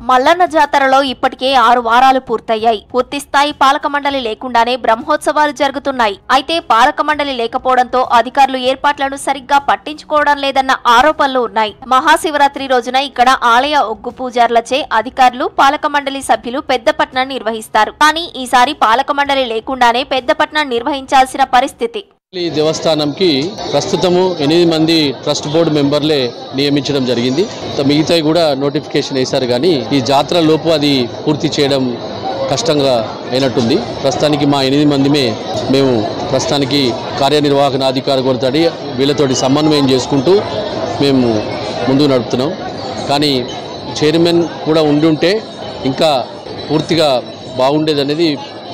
మల్లన్న జాతరలో ఇప్పటికే 6 వారాలు పూర్తయ్యాయి. పూర్తిస్థాయి పాలక మండలి లేకుండానే బ్రహ్మోత్సవాలు జరుగుతున్నాయి. అయితే పాలక మండలి లేకపోవడంతో అధికారులు ఏర్పాట్లను సరిగ్గా పట్టించుకోవడం లేదన్న ఆరోపణలు ఉన్నాయి. మహాశివరాత్రి రోజున ఇక్కడ ఆలయ ఒగ్గు పూజార్లచే అధికారులు పాలక మండలి సభ్యులు పెద్దపట్నం నిర్వహిస్తారు. కానీ ఈసారి పాలక మండలి లేకుండానే పెద్దపట్నం నిర్వహించాల్సిన పరిస్థితి. ఈ దేవస్థానంకి ప్రస్తుతము 8 మంది ట్రస్ట్ బోర్డు మెంబర్లే నియమించడం జరిగింది. మిగతాయి కూడా నోటిఫికేషన్ వేశారు, కానీ ఈ జాతర లోపు అది పూర్తి చేయడం కష్టంగా అయినట్టుంది. ప్రస్తుతానికి మా 8 మందిమే మేము ప్రస్తుతానికి కార్యనిర్వాహక అధికారి కొరతడి వీళ్ళతోటి సమన్వయం చేసుకుంటూ మేము ముందుకు నడుపుతున్నాం. కానీ చైర్మన్ కూడా ఉండుంటే ఇంకా పూర్తిగా బాగుండేదనేది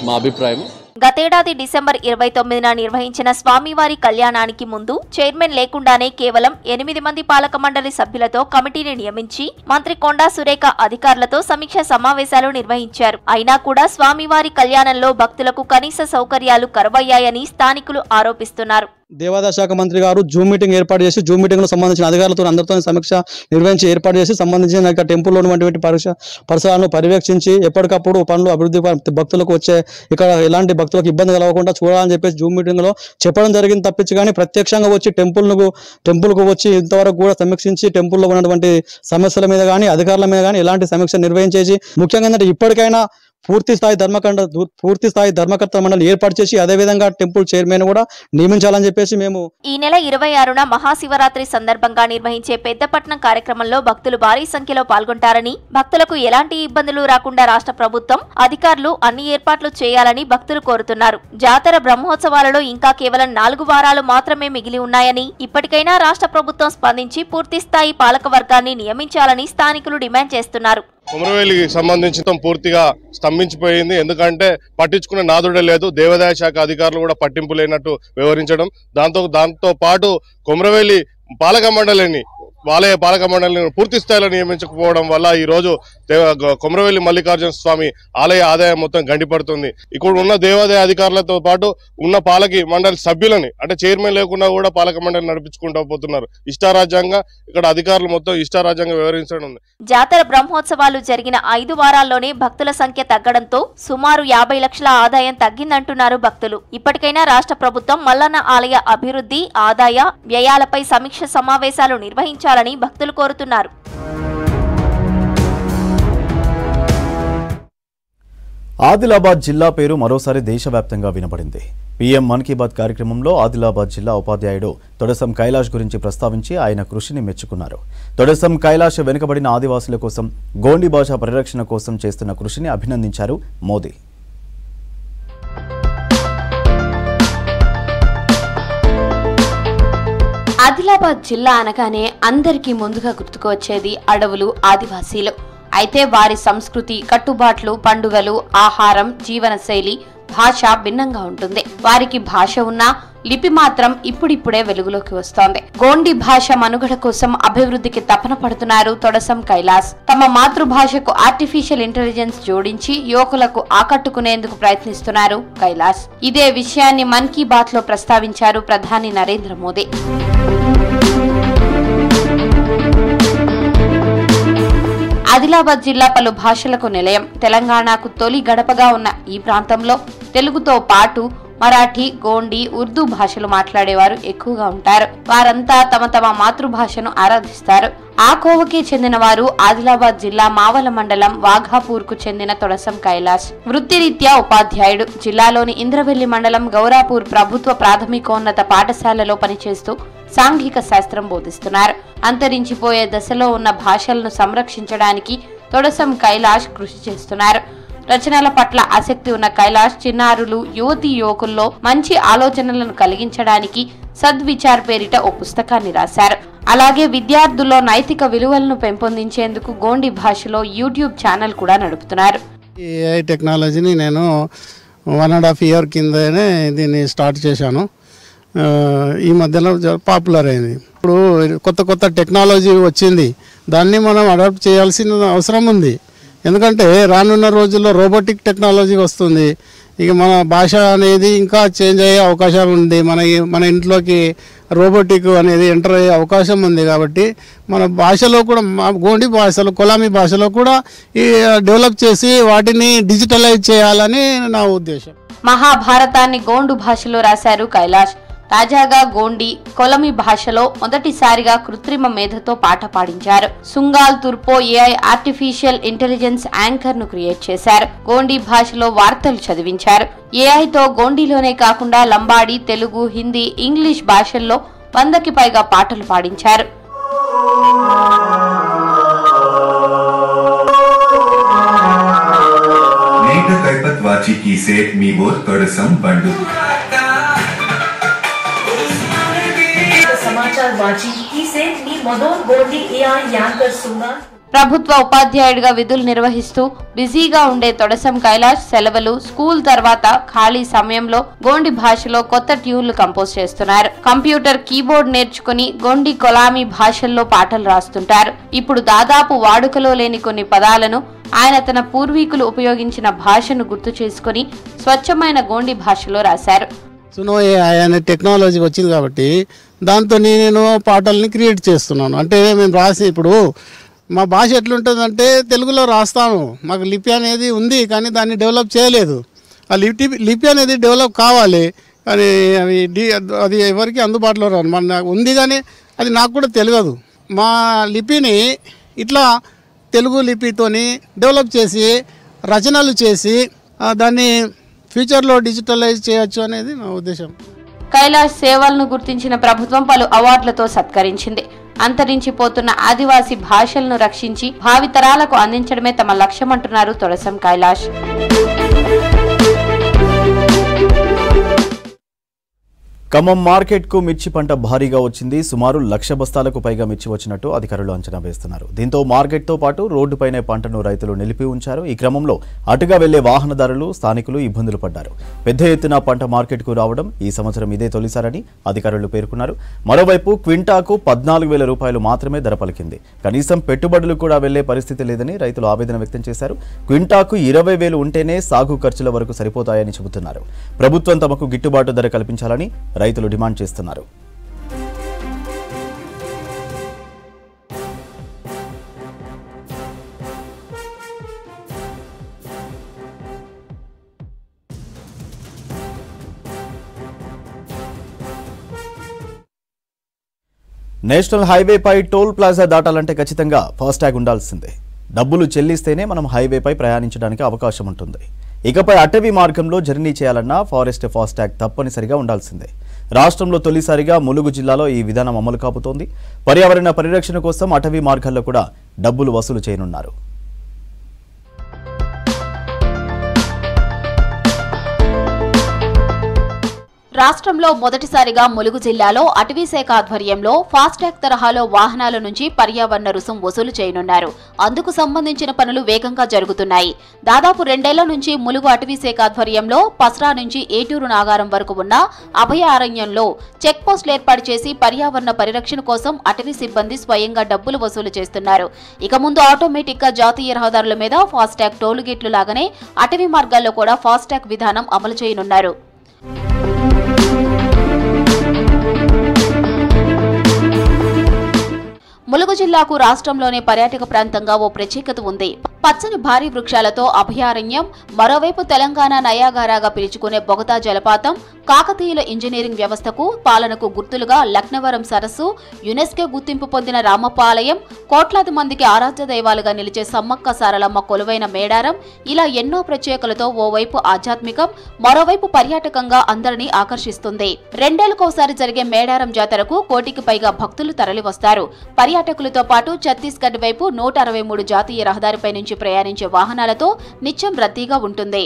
మా అభిప్రాయం. గతేడాది డిసెంబర్ 29న నిర్వహించిన స్వామివారి కళ్యాణానికి ముందు చైర్మన్ లేకుండానే కేవలం 8 మంది పాలక మండలి సభ్యులతో కమిటీని నియమించి మంత్రి కొండా సురేఖ అధికారులతో సమీక్ష సమావేశాలు నిర్వహించారు. అయినా కూడా స్వామివారి కళ్యాణంలో భక్తులకు కనీస సౌకర్యాలు కరువయ్యాయని స్థానికులు ఆరోపిస్తున్నారు. దేవాదాయ శాఖ మంత్రి గారు జూమ్ మీటింగ్ ఏర్పాటు చేసి జూమ్ మీటింగ్ లో సంబంధించిన అధికారులతో అందరితో సమీక్ష నిర్వహించి ఏర్పాటు చేసి సంబంధించిన టెంపుల్లో ఉన్నటువంటి పరిసరాలను పర్యవేక్షించి ఎప్పటికప్పుడు పనులు అభివృద్ధి భక్తులకు వచ్చే ఇక్కడ ఎలాంటి భక్తులకు ఇబ్బంది కలగకుండా చూడాలని చెప్పేసి జూమ్ మీటింగ్ లో చెప్పడం జరిగింది తప్పించి, కానీ ప్రత్యక్షంగా వచ్చి టెంపుల్కు వచ్చి ఇంతవరకు కూడా సమీక్షించి టెంపుల్లో ఉన్నటువంటి సమస్యల మీద కానీ అధికారుల మీద కానీ ఎలాంటి సమీక్ష నిర్వహించేసి ముఖ్యంగా ఏంటంటే ఇప్పటికైనా పూర్తి స్థాయి ధర్మకర్త మండలి ఏర్పాటు చేసి అదేవిధంగా టెంపుల్ చైర్మన్ కూడా నియమించాలని చెప్పేసి మేము ఈ నెల 26న మహాశివరాత్రి సందర్భంగా నిర్వహించే పెద్దపట్నం కార్యక్రమంలో భక్తులు భారీ సంఖ్యలో పాల్గొంటారని, భక్తులకు ఎలాంటి ఇబ్బందులు రాకుండా రాష్ట్ర ప్రభుత్వం అధికారులు అన్ని ఏర్పాట్లు చేయాలని భక్తులు కోరుతున్నారు. జాతర బ్రహ్మోత్సవాలలో ఇంకా కేవలం 4 వారాలు మాత్రమే మిగిలి ఉన్నాయని, ఇప్పటికైనా రాష్ట్ర ప్రభుత్వం స్పందించి పూర్తిస్థాయి పాలక వర్గాన్ని నియమించాలని స్థానికులు డిమాండ్ చేస్తున్నారు. కొమరవెల్లికి సంబంధించి పూర్తిగా స్తంభించిపోయింది. ఎందుకంటే పట్టించుకునే నాదుడే లేదు. దేవాదాయ శాఖ అధికారులు కూడా పట్టింపు లేనట్టు వ్యవహరించడం, దాంతో పాటు కొమరవెల్లి పాలక మండలిని పూర్తి స్థాయిలో నియమించకపోవడం వల్ల ఈ రోజు కొమరవెల్లి మల్లికార్జున స్వామి ఆలయ ఆదాయం మొత్తం గండిపడుతుంది. ఇక్కడ ఉన్న దేవాదాయ అధికారులతో పాటు ఉన్న పాలక మండలి సభ్యులని అంటే చైర్మన్ లేకుండా కూడా పాలక మండలి నడిపించుకుంటూ పోతున్నారు. ఇష్టారాజ్యంగా ఇక్కడ అధికారులు మొత్తం ఇష్టారాజ్యంగా వ్యవహరించడం ఉంది. జాతర బ్రహ్మోత్సవాలు జరిగిన 5 వారాల్లోనే భక్తుల సంఖ్య తగ్గడంతో సుమారు 50 లక్షల ఆదాయం తగ్గిందంటున్నారు భక్తులు. ఇప్పటికైనా రాష్ట్ర ప్రభుత్వం మల్లన్న ఆలయ అభివృద్ధి, ఆదాయ వ్యయాలపై సమీక్ష సమావేశాలు నిర్వహించాలని భక్తులు కోరుతున్నారు. ఆదిలాబాద్ జిల్లా పేరు మరోసారి దేశవ్యాప్తంగా వినబడింది. పీఎం మన్ కీ బాత్ కార్యక్రమంలో ఆదిలాబాద్ జిల్లా ఉపాధ్యాయుడు తొడసం కైలాష్ గురించి ప్రస్తావించి ఆయన కృషిని మెచ్చుకున్నారు. తొడసం కైలాష్ వెనుకబడిన ఆదివాసుల కోసం, గోండి భాష పరిరక్షణ కోసం చేస్తున్న కృషిని అభినందించారు మోదీ. ఆదిలాబాద్ జిల్లా అనగానే అందరికీ ముందుగా గుర్తుకు వచ్చేది అడవులు, ఆదివాసీలు. అయితే వారి సంస్కృతి, కట్టుబాట్లు, పండుగలు, ఆహారం, జీవనశైలి, భాష భిన్నంగా ఉంటుంది. వారికి భాష ఉన్నా లిపి మాత్రం ఇప్పుడిప్పుడే వెలుగులోకి వస్తోంది. గోండి భాష మనుగడ కోసం అభివృద్ధికి తపన పడుతున్నారు తొడసం కైలాస్. తమ మాతృభాషకు ఆర్టిఫిషియల్ ఇంటెలిజెన్స్ జోడించి యువకులకు ఆకట్టుకునేందుకు ప్రయత్నిస్తున్నారు కైలాస్. ఇదే విషయాన్ని మన్ కీ బాత్ లో ప్రస్తావించారు ప్రధాని నరేంద్ర మోదీ. ఆదిలాబాద్ జిల్లా పలు భాషలకు నిలయం. తెలంగాణకు తొలి గడపగా ఉన్న ఈ ప్రాంతంలో తెలుగుతో పాటు మరాఠీ, గోండి, ఉర్దూ భాషలు మాట్లాడేవారు ఎక్కువగా ఉంటారు. వారంతా తమ తమ మాతృభాషను ఆరాధిస్తారు. ఆ కోవకే చెందిన వారు ఆదిలాబాద్ జిల్లా మావల మండలం వాఘాపూర్ కు చెందిన తొడసం కైలాష్. వృత్తిరీత్యా ఉపాధ్యాయుడు. జిల్లాలోని ఇంద్రవెల్లి మండలం గౌరాపూర్ ప్రభుత్వ ప్రాథమికోన్నత పాఠశాలలో పనిచేస్తూ సాంఘిక శాస్త్రం బోధిస్తున్నారు. అంతరించిపోయే దశలో ఉన్న భాషలను సంరక్షించడానికి తొడసం కైలాష్ కృషి చేస్తున్నారు. రచనల పట్ల ఆసక్తి ఉన్న కైలాష్ చిన్నారులు, యువతీ యువకుల్లో మంచి ఆలోచనలను కలిగించడానికి సద్విచార్ పేరిట ఓ పుస్తకాన్ని రాశారు. అలాగే విద్యార్థుల్లో నైతిక విలువలను పెంపొందించేందుకు గోండి భాషలో యూట్యూబ్ ఛానల్ కూడా నడుపుతున్నారు. ఏఐ టెక్నాలజీని నేను 1.5 year కిందనే దీన్ని స్టార్ట్ చేశాను. ఈ మధ్యలో పాపులర్ అయింది. ఇప్పుడు కొత్త కొత్త టెక్నాలజీ వచ్చింది, దాన్ని మనం అడాప్ట్ చేయాల్సిన అవసరం ఉంది. ఎందుకంటే రానున్న రోజుల్లో రోబోటిక్ టెక్నాలజీ వస్తుంది. ఇక మన భాష అనేది ఇంకా చేంజ్ అయ్యే అవకాశం ఉంది. మన ఇంట్లోకి రోబోటిక్ అనేది ఎంటర్ అయ్యే అవకాశం ఉంది. కాబట్టి మన భాషలో కూడా, గోండి భాషలో, కొలామీ భాషలో కూడా ఈ డెవలప్ చేసి వాటిని డిజిటలైజ్ చేయాలని నా ఉద్దేశం. మహాభారతాన్ని గోండు భాషలో రాశారు కైలాష్. తాజాగా గోండి, కొలమి భాషలో మొదటిసారిగా కృత్రిమ మేధతో పాట పాడించారు. సుంగాల్ తుర్పో ఏఐ ఆర్టిఫిషియల్ ఇంటెలిజెన్స్ యాంకర్ ను క్రియేట్ చేశారు. గోండి భాషలో వార్తలు చదివించారు. ఏఐతో గోండిలోనే కాకుండా లంబాడి, తెలుగు, హిందీ, ఇంగ్లీష్ భాషల్లో 100కి పైగా పాటలు పాడించారు. ప్రభుత్వ ఉపాధ్యాయుడిగా విధులు నిర్వహిస్తూ బిజీగా ఉండే తొడసం కైలాష్ సెలవులు, స్కూల్ తర్వాత ఖాళీ సమయంలో గోండి భాషలో కొత్త ట్యూన్లు కంపోజ్ చేస్తున్నారు. కంప్యూటర్ కీబోర్డ్ నేర్చుకుని గోండి, కొలామీ భాషల్లో పాటలు రాస్తుంటారు. ఇప్పుడు దాదాపు వాడుకలో లేని కొన్ని పదాలను ఆయన తన పూర్వీకులు ఉపయోగించిన భాషను గుర్తు చేసుకుని స్వచ్ఛమైన గోండి భాషలో రాశారు. సునో ఏఐ అనే టెక్నాలజీ వచ్చింది కాబట్టి దాంతో నేను పాటల్ని క్రియేట్ చేస్తున్నాను. అంటే మేము రాసి, ఇప్పుడు మా భాష ఎట్లుంటుందంటే తెలుగులో రాస్తాము, మాకు లిపి అనేది ఉంది కానీ దాన్ని డెవలప్ చేయలేదు. ఆ లిపి అనేది డెవలప్ కావాలి కానీ అది ఎవరికి అందుబాటులో రాదు. మన ఉంది కానీ అది నాకు కూడా తెలియదు. మా లిపిని ఇట్లా తెలుగు లిపితోని డెవలప్ చేసి రచనలు చేసి దాన్ని ఫ్యూచర్లో డిజిటలైజ్ చేయొచ్చు అనేది నా ఉద్దేశం. కైలాష్ సేవలను గుర్తించిన ప్రభుత్వం పలు అవార్డులతో సత్కరించింది. అంతరించిపోతున్న ఆదివాసీ భాషలను రక్షించి భావితరాలకు అందించడమే తమ లక్ష్యమంటున్నారు తొడసం కైలాష్. ఖమ్మం మార్కెట్కు మిర్చి పంట భారీగా వచ్చింది. సుమారు 1,00,000 బస్తాలకు పైగా మిర్చి వచ్చినట్టు అధికారులు అంచనా వేస్తున్నారు. దీంతో మార్కెట్తో పాటు రోడ్డుపైనే పంటను రైతులు నిలిపి ఉంచారు. ఈ క్రమంలో అటుగా వెళ్లే వాహనదారులు, స్థానికులు ఇబ్బందులు పడ్డారు. పెద్ద ఎత్తున పంట మార్కెట్కు రావడం ఈ సంవత్సరం ఇదే తొలిసారని అధికారులు పేర్కొన్నారు. మరోవైపు క్వింటాకు 14,000 రూపాయలు మాత్రమే ధర పలికింది. కనీసం పెట్టుబడులు కూడా వెళ్లే పరిస్థితి లేదని రైతులు ఆవేదన వ్యక్తం చేశారు. క్వింటాకు 20,000 ఉంటేనే సాగు ఖర్చుల వరకు సరిపోతాయని చెబుతున్నారు. ప్రభుత్వం తమకు గిట్టుబాటు ధర కల్పించాలని రైతులు డిమాండ్ చేస్తున్నారు. నేషనల్ హైవేపై టోల్ ప్లాజా దాటాలంటే ఖచ్చితంగా ఫాస్టాగ్ ఉండాల్సిందే. డబ్బులు చెల్లిస్తేనే మనం హైవేపై ప్రయాణించడానికి అవకాశం ఉంటుంది. ఇకపై అటవీ మార్గంలో జర్నీ చేయాలన్నా ఫారెస్ట్ ఫాస్టాగ్ తప్పనిసరిగా ఉండాల్సిందే. రాష్ట్రంలో తొలిసారిగా ములుగు జిల్లాలో ఈ విధానం అమలు కాబోతోంది. పర్యావరణ పరిరక్షణ కోసం అటవీ మార్గాల్లో కూడా డబ్బులు వసూలు చేయనున్నారు. రాష్ట్రంలో మొదటిసారిగా ములుగు జిల్లాలో అటవీ శాఖ ఆధ్వర్యంలో ఫాస్టాగ్ తరహాలో వాహనాల నుంచి పర్యావరణ రుసుం వసూలు చేయనున్నారు. అందుకు సంబంధించిన పనులు వేగంగా జరుగుతున్నాయి. దాదాపు 2 ఏళ్ల నుంచి ములుగు అటవీ శాఖ ఆధ్వర్యంలో పస్రా నుంచి ఏటూరు నాగారం వరకు ఉన్న అభయారణ్యంలో చెక్ పోస్టులు ఏర్పాటు చేసి పర్యావరణ పరిరక్షణ కోసం అటవీ సిబ్బంది స్వయంగా డబ్బులు వసూలు చేస్తున్నారు. ఇక ముందు ఆటోమేటిక్ గా జాతీయ రహదారుల మీద ఫాస్టాగ్ టోల్ గేట్లు లాగానే అటవీ మార్గాల్లో కూడా ఫాస్టాగ్ విధానం అమలు చేయనున్నారు. ములుగు జిల్లాకు రాష్ట్రంలోనే పర్యాటక ప్రాంతంగా ఓ ప్రత్యేకత ఉంది. పచ్చని భారీ వృక్షాలతో అభయారణ్యం, మరోవైపు తెలంగాణ నయాగారాగా పిలుచుకునే బొగతా జలపాతం, కాకతీయుల ఇంజనీరింగ్ వ్యవస్థకు పాలనకు గుర్తులుగా లక్నవరం సరస్సు, యునెస్కో గుర్తింపు పొందిన రామప్ప ఆలయం, కోట్లాది మందికి ఆరాధ్య దైవాలుగా నిలిచే సమ్మక్క సారలమ్మ కొలువైన మేడారం, ఇలా ఎన్నో ప్రత్యేకలతో ఓవైపు ఆధ్యాత్మికం, మరోవైపు పర్యాటకంగా అందరినీ ఆకర్షిస్తుంది. రెండేళ్లకోసారి జరిగే మేడారం జాతరకు కోటికి పైగా భక్తులు తరలివస్తారు. పర్యాటకులతో పాటు ఛత్తీస్గఢ్ వైపు 163 జాతీయ రహదారిపై నుంచి ప్రయాణించే వాహనాలతో నిత్యం రద్దీగా ఉంటుంది.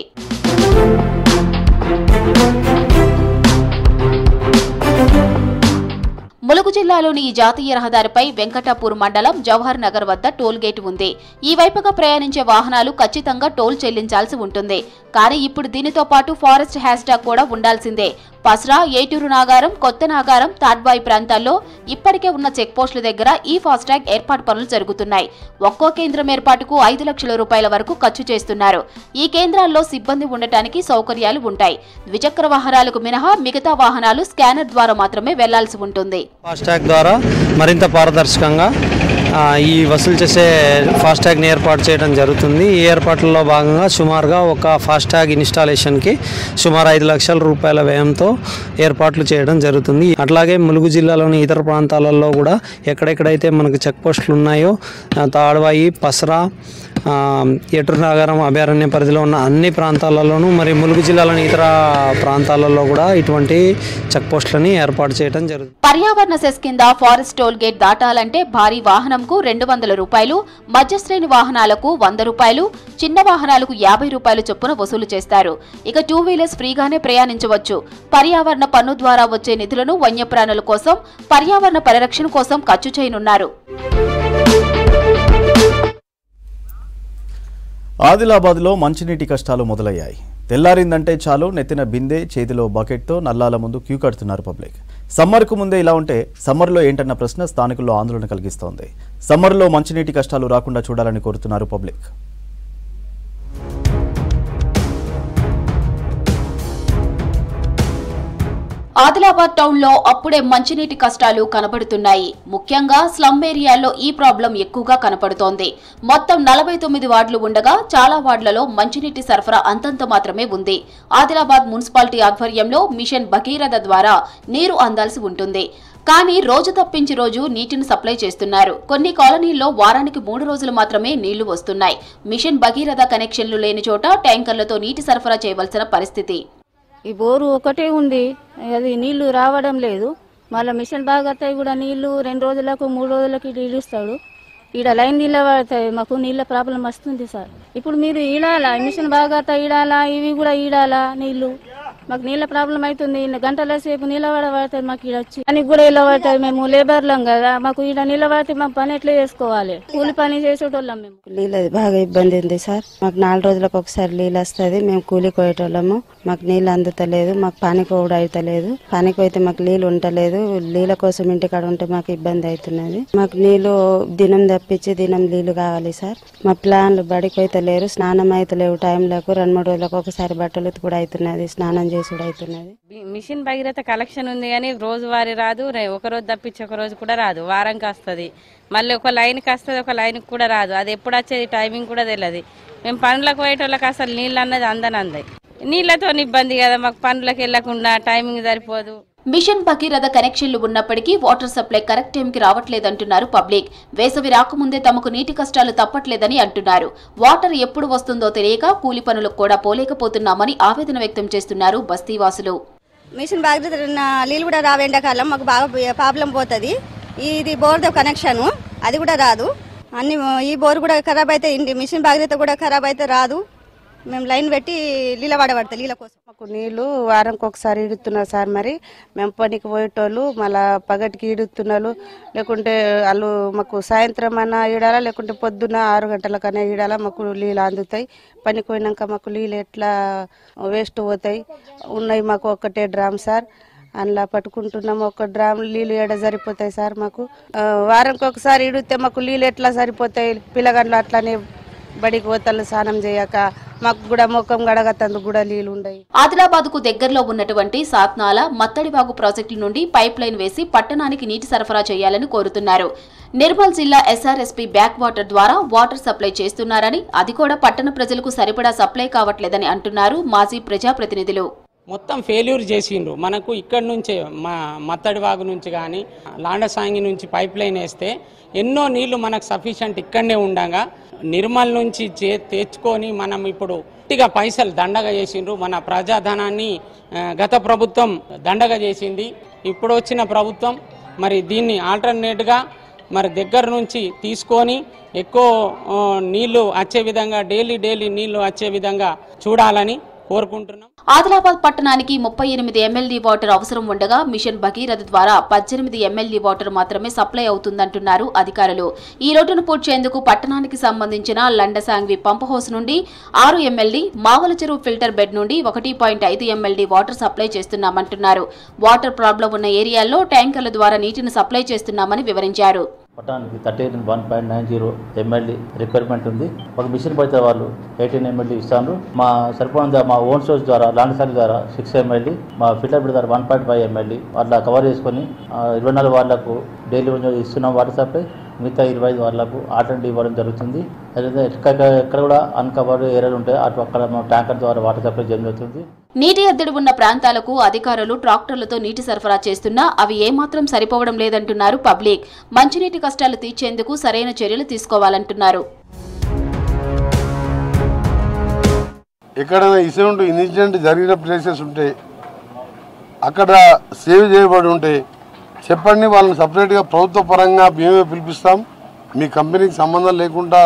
ములుగు జిల్లాలోని ఈ జాతీయ రహదారిపై వెంకటాపూర్ మండలం జవహర్ నగర్ వద్ద టోల్ గేట్ ఉంది. ఈ వైపుగా ప్రయాణించే వాహనాలు ఖచ్చితంగా టోల్ చెల్లించాల్సి ఉంటుంది. కానీ ఇప్పుడు దీనితో పాటు ఫారెస్ట్ హ్యాష్ ట్యాగ్ కూడా ఉండాల్సిందే. పస్రా, ఏటూరు నాగారం, కొత్త నాగారం, తాడ్బాయి ప్రాంతాల్లో ఇప్పటికే ఉన్న చెక్ పోస్టుల దగ్గర ఈ ఫాస్టాగ్ ఏర్పాటు పనులు జరుగుతున్నాయి. ఒక్కో కేంద్రం ఏర్పాటుకు 5 లక్షల రూపాయల వరకు ఖర్చు చేస్తున్నారు. ఈ కేంద్రాల్లో సిబ్బంది ఉండటానికి సౌకర్యాలు ఉంటాయి. ద్విచక్ర వాహనాలకు మినహా మిగతా వాహనాలు స్కానర్ ద్వారా మాత్రమే వెళ్లాల్సి ఉంటుంది. ఫాస్టాగ్ ద్వారా మరింత పారదర్శకంగా ఈ వసూలు చేసే ఫాస్టాగ్ని ఏర్పాటు చేయడం జరుగుతుంది. ఈ ఏర్పాట్లలో భాగంగా సుమారుగా ఒక ఫాస్టాగ్ ఇన్స్టాలేషన్కి సుమారు 5 లక్షల రూపాయల వ్యయంతో ఏర్పాట్లు చేయడం జరుగుతుంది. అట్లాగే ములుగు జిల్లాలోని ఇతర ప్రాంతాలలో కూడా ఎక్కడెక్కడైతే మనకు చెక్ పోస్టులు ఉన్నాయో తాడ్వాయి, పస్రా, ఏటూరు నాగారం అభయారణ్య పరిధిలో ఉన్న అన్ని ప్రాంతాలలోనూ మరి ములుగు జిల్లాలోని ఇతర ప్రాంతాలలో కూడా ఇటువంటి చెక్ పోస్టులని ఏర్పాటు చేయడం జరుగుతుంది. పర్యావరణ సెస్ కింద ఫారెస్ట్ టోల్ గేట్ దాటాలంటే భారీ వాహనంకు 200 రూపాయలు, మధ్యశ్రేణి వాహనాలకు 100 రూపాయలు, చిన్న వాహనాలకు 50 రూపాయలు చొప్పున వసూలు చేస్తారు. ఇక 2 వీలర్స్ ఫ్రీగానే ప్రయాణించవచ్చు. పర్యావరణ పన్ను ద్వారా వచ్చే నిధులను వన్యప్రాణుల కోసం, పర్యావరణ పరిరక్షణ కోసం ఖర్చు చేయనున్నారు. ఆదిలాబాద్లో మంచినీటి కష్టాలు మొదలయ్యాయి. తెల్లారిందంటే చాలు నెత్తిన బిందె, చేతిలో బకెట్తో నల్లాల ముందు క్యూ కడుతున్నారు పబ్లిక్. సమ్మర్కు ముందే ఇలా ఉంటే సమ్మర్లో ఏంటన్న ప్రశ్న స్థానికుల్లో ఆందోళన కలిగిస్తోంది. సమ్మర్లో మంచినీటి కష్టాలు రాకుండా చూడాలని కోరుతున్నారు పబ్లిక్. ఆదిలాబాద్ టౌన్ లో అప్పుడే మంచినీటి కష్టాలు కనబడుతున్నాయి. ముఖ్యంగా స్లమ్ ఏరియాల్లో ఈ ప్రాబ్లం ఎక్కువగా కనపడుతోంది. మొత్తం 49 వార్డులు ఉండగా చాలా వార్డులలో మంచినీటి సరఫరా అంతంత మాత్రమే ఉంది. ఆదిలాబాద్ మున్సిపాలిటీ ఆధ్వర్యంలో మిషన్ భగీరథ ద్వారా నీరు అందాల్సి ఉంటుంది. కానీ రోజు తప్పించి రోజు నీటిని సప్లై చేస్తున్నారు. కొన్ని కాలనీల్లో వారానికి 3 రోజులు మాత్రమే నీళ్లు వస్తున్నాయి. మిషన్ భగీరథ కనెక్షన్లు లేని చోట ట్యాంకర్లతో నీటి సరఫరా చేయవలసిన పరిస్థితి. ఈ బోరు ఒకటే ఉంది, అది నీళ్లు రావడం లేదు. మళ్ళీ మిషన్ బాగా కూడా నీళ్లు 2 రోజులకు 3 రోజులకి నీళ్ళు ఇస్తాడు. ఈడ లైన్ నీళ్ళ పడతాయి, మాకు నీళ్ళ ప్రాబ్లం వస్తుంది సార్. ఇప్పుడు మీరు ఈడాలా, మిషన్ బాగా ఈడాలా, ఇవి కూడా ఈడాలా నీళ్లు. మాకు నీళ్ళ ప్రాబ్లం అవుతుంది. గంటల సేపు నీళ్ళ పడతాయి మాకు ఈడ వచ్చి. పనికి కూడా ఇలా పడతాయి. మేము లేబర్లం కదా, మాకు ఈడ నీళ్ళ పడితే మా పని ఎట్లా చేసుకోవాలి? కూలి పని చేసేటోళ్ళం మేము. నీళ్ళది బాగా ఇబ్బంది ఉంది సార్. మాకు 4 రోజులకు ఒకసారి నీళ్ళు వస్తుంది. మేము కూలి కోయేటోళ్ళము. మాకు నీళ్ళు అందుతలేదు. మాకు పని కూడా అవుతలేదు. పనికి పోతే మాకు నీళ్ళు ఉండలేదు. నీళ్ళ కోసం ఇంటికాడ ఉంటే మాకు ఇబ్బంది అవుతున్నది. మాకు నీళ్లు దినం తప్పించి దినం నీళ్లు కావాలి సార్. మా ప్లాన్లు బడికి అయితే లేరు, స్నానం అయితే లేవు టైంలకు. 2-3 రోజులకు ఒకసారి బట్టలు కూడా అవుతున్నది, స్నానం చేసుడు అవుతున్నది. మిషన్ భగీరథ కలెక్షన్ ఉంది కానీ రోజువారీ రాదు. ఒక రోజు తప్పించి ఒక రోజు కూడా రాదు. వారంకి వస్తుంది, మళ్ళీ ఒక లైన్కి వస్తుంది, ఒక లైన్కి కూడా రాదు. అది ఎప్పుడు వచ్చేది టైమింగ్ కూడా తెలియదు. మేము పనులకు పోయేటోళ్ళకి అసలు నీళ్ళు అన్నది అందనంది. నీళ్లతో ఇబ్బంది కదా, మాకు పనులకు వెళ్లకుండా టైమింగ్ సరిపోదు. మిషన్ భగీరథ కనెక్షన్లు ఉన్నప్పటికీ వాటర్ సప్లై కరెక్ట్ టైంకి రావట్లేదంటున్నారు పబ్లిక్. వేసవి రాకముందే తమకు నీటి కష్టాలు తప్పట్లేదని అంటున్నారు. వాటర్ ఎప్పుడు వస్తుందో తెలియక కూలి పనులకు కూడా పోలేకపోతున్నామని ఆవేదన వ్యక్తం చేస్తున్నారు బస్తీవాసులు. మిషన్ భగీరథ నీళ్ళు కూడా రావు, ఎండాకాలం మాకు బాగా ప్రాబ్లం పోతుంది. ఇది బోర్ కనెక్షన్ అది కూడా రాదు. అన్ని ఈ బోర్ కూడా ఖరాబ్ అయితే, మిషన్ భగీరథ కూడా ఖరాబ్ అయితే రాదు. మేము లైన్ పెట్టి నీళ్ళ వాడబడతాం. నీళ్ళ కోసం మాకు నీళ్లు వారంకి ఒకసారి ఇడుతున్నారు సార్. మరి మేము పనికి పోయేటోళ్ళు మళ్ళా పగటికి ఇడుతున్నారు. లేకుంటే వాళ్ళు మాకు సాయంత్రం అన్నా ఈడాలా, లేకుంటే పొద్దున్న 6 గంటలకన్నా ఈడాలా. మాకు నీళ్ళు అందుతాయి. పనికి పోయినాక మాకు నీళ్ళు ఎట్లా వేస్ట్ పోతాయి. ఉన్నాయి మాకు ఒకటే డ్రామ్ సార్, అందులో పట్టుకుంటున్నాము. 1 డ్రామ్ నీళ్ళు ఏడ సరిపోతాయి సార్. మాకు వారంకి ఒకసారి ఇడితే మాకు నీళ్ళు ఎట్లా సరిపోతాయి? పిల్లగాళ్ళు అట్లానే బడికి పోతలు స్నానం చేయక మాకు కూడా ముఖం గడగతందుకు కూడా నీళ్ళు ఉండయి. ఆదిలాబాద్ కు దగ్గరలో ఉన్నటువంటి సాత్నాల మత్తడివాగు ప్రాజెక్టుల నుండి పైప్ లైన్ వేసి పట్టణానికి నీటి సరఫరా చేయాలని కోరుతున్నారు. నిర్మల్ జిల్లా ఎస్ఆర్ఎస్పీ బ్యాక్ వాటర్ ద్వారా వాటర్ సప్లై చేస్తున్నారని, అది కూడా పట్టణ ప్రజలకు సరిపడా సప్లై కావట్లేదని అంటున్నారు మాజీ ప్రజాప్రతినిధులు. మొత్తం ఫెయిల్యూర్ చేసిండ్రు. మనకు ఇక్కడ నుంచే మత్తడివాగు నుంచి కానీ లాండసాంగి నుంచి పైప్ లైన్ వేస్తే ఎన్నో నీళ్లు మనకు సఫిషియంట్ ఇక్కడనే ఉండగా నిర్మల్ నుంచి తెచ్చుకొని మనం ఇప్పుడు గట్టిగా పైసలు దండగా చేసిండ్రు. మన ప్రజాధనాన్ని గత ప్రభుత్వం దండగా చేసింది. ఇప్పుడు వచ్చిన ప్రభుత్వం మరి దీన్ని ఆల్టర్నేట్గా మరి దగ్గర నుంచి తీసుకొని ఎక్కువ నీళ్లు వచ్చే విధంగా డైలీ నీళ్లు వచ్చే విధంగా చూడాలని కోరుకుంటున్నాం. ఆదిలాబాద్ పట్టణానికి 38 MLD వాటర్ అవసరం ఉండగా మిషన్ భగీరథ ద్వారా 18 MLD వాటర్ మాత్రమే సప్లై అవుతుందంటున్నారు అధికారులు. ఈ రోడ్డును పూడ్చేందుకు పట్టణానికి సంబంధించిన లండసాంగ్వి పంప్ హౌస్ నుండి 6 MLD, మావల చెరువు ఫిల్టర్ బెడ్ నుండి 1.5 MLD వాటర్ సప్లై చేస్తున్నామంటున్నారు. వాటర్ ప్రాబ్లం ఉన్న ఏరియాల్లో ట్యాంకర్ల ద్వారా నీటిని సప్లై చేస్తున్నామని వివరించారు. పట్టణానికి 191.90 MLD రిక్వైర్మెంట్ ఉంది. ఒక మిషన్ పడితే వాళ్ళు 18 MLD ఇస్తాను. మా సరిపోయిన మా ఓన్ సోర్స్ ద్వారా లాండ్సాంగ్ ద్వారా 6 MLD, మా ఫిల్టర్ బెడ్ ద్వారా 1.5 MLD అట్లా కవర్ చేసుకొని 24 వార్డులకు డైలీ ఇస్తున్నాం వాటర్ సప్లై. మిగతా 25 వార్డులకు ఆల్టర్నేటివ్ ఇవ్వడం జరుగుతుంది. అదే ఎక్కడ కూడా అన్కవర్డ్ ఏరియాలు ఉంటాయి అక్కడ ట్యాంకర్ ద్వారా వాటర్ సప్లై చేయడం జరుగుతుంది. నీటి ఎద్దడి ఉన్న ప్రాంతాలకు అధికారులు ట్రాక్టర్లతో నీటి సరఫరా చేస్తున్నా అవి ఏమాత్రం సరిపోవడం లేదంటున్నారు పబ్లిక్. మంచినీటి కష్టాలు తీర్చేందుకు సరైన చర్యలు తీసుకోవాలంటున్నారు. ఎక్కడైనా ఇటువంటి ఇన్సిడెంట్ జరిగిన ప్లేసెస్ ఉంటే అక్కడ సేవ్ చేయబడి ఉంటే చెప్పండి, వాళ్ళని సపరేట్గా ప్రభుత్వ పరంగా మేమే పిలిపిస్తాం, మీ కంపెనీకి సంబంధం లేకుండా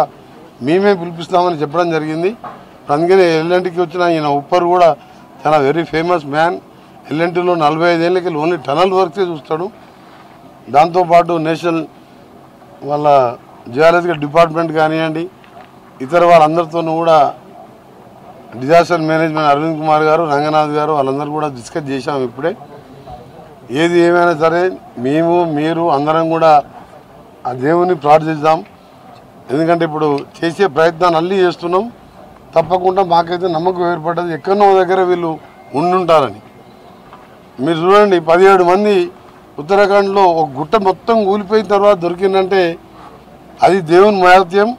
మేమే పిలిపిస్తామని చెప్పడం జరిగింది. అందుకనే ఎల్ఎన్టీకి వచ్చిన ఈయన ఉప్పర్ కూడా చాలా వెరీ ఫేమస్ మ్యాన్. ఎల్ఎన్టీలో 45 ఏళ్ళకి ఓన్లీ టనల్ వర్క్సే చూస్తాడు. దాంతోపాటు నేషనల్ వాళ్ళ జియాలజికల్ డిపార్ట్మెంట్ కానివ్వండి, ఇతర వాళ్ళందరితోనూ కూడా డిజాస్టర్ మేనేజ్మెంట్ అరవింద్ కుమార్ గారు, రంగనాథ్ గారు వాళ్ళందరూ కూడా డిస్కస్ చేశాం. ఇప్పుడే ఏది ఏమైనా సరే మేము మీరు అందరం కూడా ఆ దేవుని ప్రార్థిద్దాం. ఎందుకంటే ఇప్పుడు చేసే ప్రయత్నాన్ని అల్లి చేస్తున్నాం. తప్పకుండా మాకైతే నమ్మకం ఏర్పడ్డది ఎక్కడో దగ్గర వీళ్ళు ఉండుంటారని. మీరు చూడండి, 17 మంది ఉత్తరాఖండ్లో ఒక గుట్ట మొత్తం కూలిపోయిన తర్వాత దొరికిందంటే అది దేవుని మహత్యం.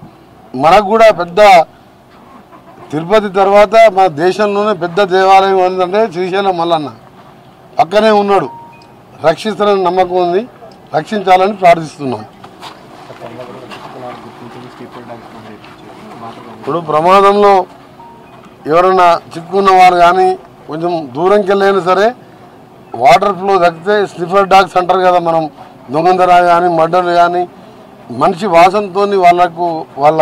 మనకు కూడా పెద్ద తిరుపతి తర్వాత మన దేశంలోనే పెద్ద దేవాలయం ఏంటంటే శ్రీశైలం మల్లన్న పక్కనే ఉన్నాడు. రక్షిస్తారని నమ్మకం ఉంది, రక్షించాలని ప్రార్థిస్తున్నాం. ఇప్పుడు ప్రమాదంలో ఎవరైనా చిక్కుకున్న వారు కానీ కొంచెం దూరంకి వెళ్ళైనా సరే వాటర్ ఫ్లో తగ్గితే స్నిఫర్ డాగ్స్ అంటారు కదా, మనం దొంగందర కానీ మర్డర్ కానీ మనిషి వాసనతో వాళ్ళకు వాళ్ళ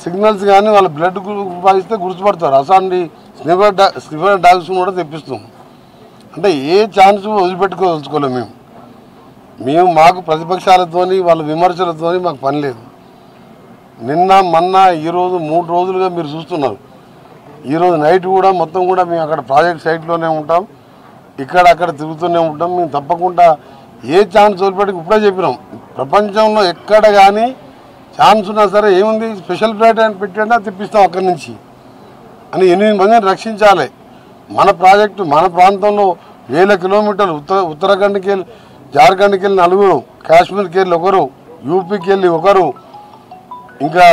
సిగ్నల్స్ కానీ వాళ్ళ బ్లడ్ పాయిస్తే గుర్తుపడతారు. అసలు స్నిఫర్ డాగ్స్ కూడా తెప్పిస్తాం. అంటే ఏ ఛాన్స్ వదిలిపెట్టుకోదలుచుకోలేము మేము. మాకు ప్రతిపక్షాలతోని వాళ్ళ విమర్శలతోని మాకు పని లేదు. నిన్న మొన్న ఈరోజు 3 రోజులుగా మీరు చూస్తున్నారు. ఈరోజు నైట్ కూడా మొత్తం కూడా మేము అక్కడ ప్రాజెక్ట్ సైట్లోనే ఉంటాం, ఇక్కడ అక్కడ తిరుగుతూనే ఉంటాం. మేము తప్పకుండా ఏ ఛాన్స్ వదిలిపెట్టుకు ఇప్పుడే చెప్పినాం, ప్రపంచంలో ఎక్కడ కానీ ఛాన్స్ ఉన్నా సరే ఏముంది స్పెషల్ ఫ్లైట్ అని పెట్టినా తెప్పిస్తాం అక్కడి నుంచి అని. 8 మందిని రక్షించాలి. మన ప్రాజెక్టు మన ప్రాంతంలో 1000 కిలోమీటర్లు ఉత్తరాఖండ్కి వెళ్ళి జార్ఖండ్కి వెళ్ళి 4, కాశ్మీర్కి వెళ్ళి 1, యూపీకి వెళ్ళి 1, ఇంకా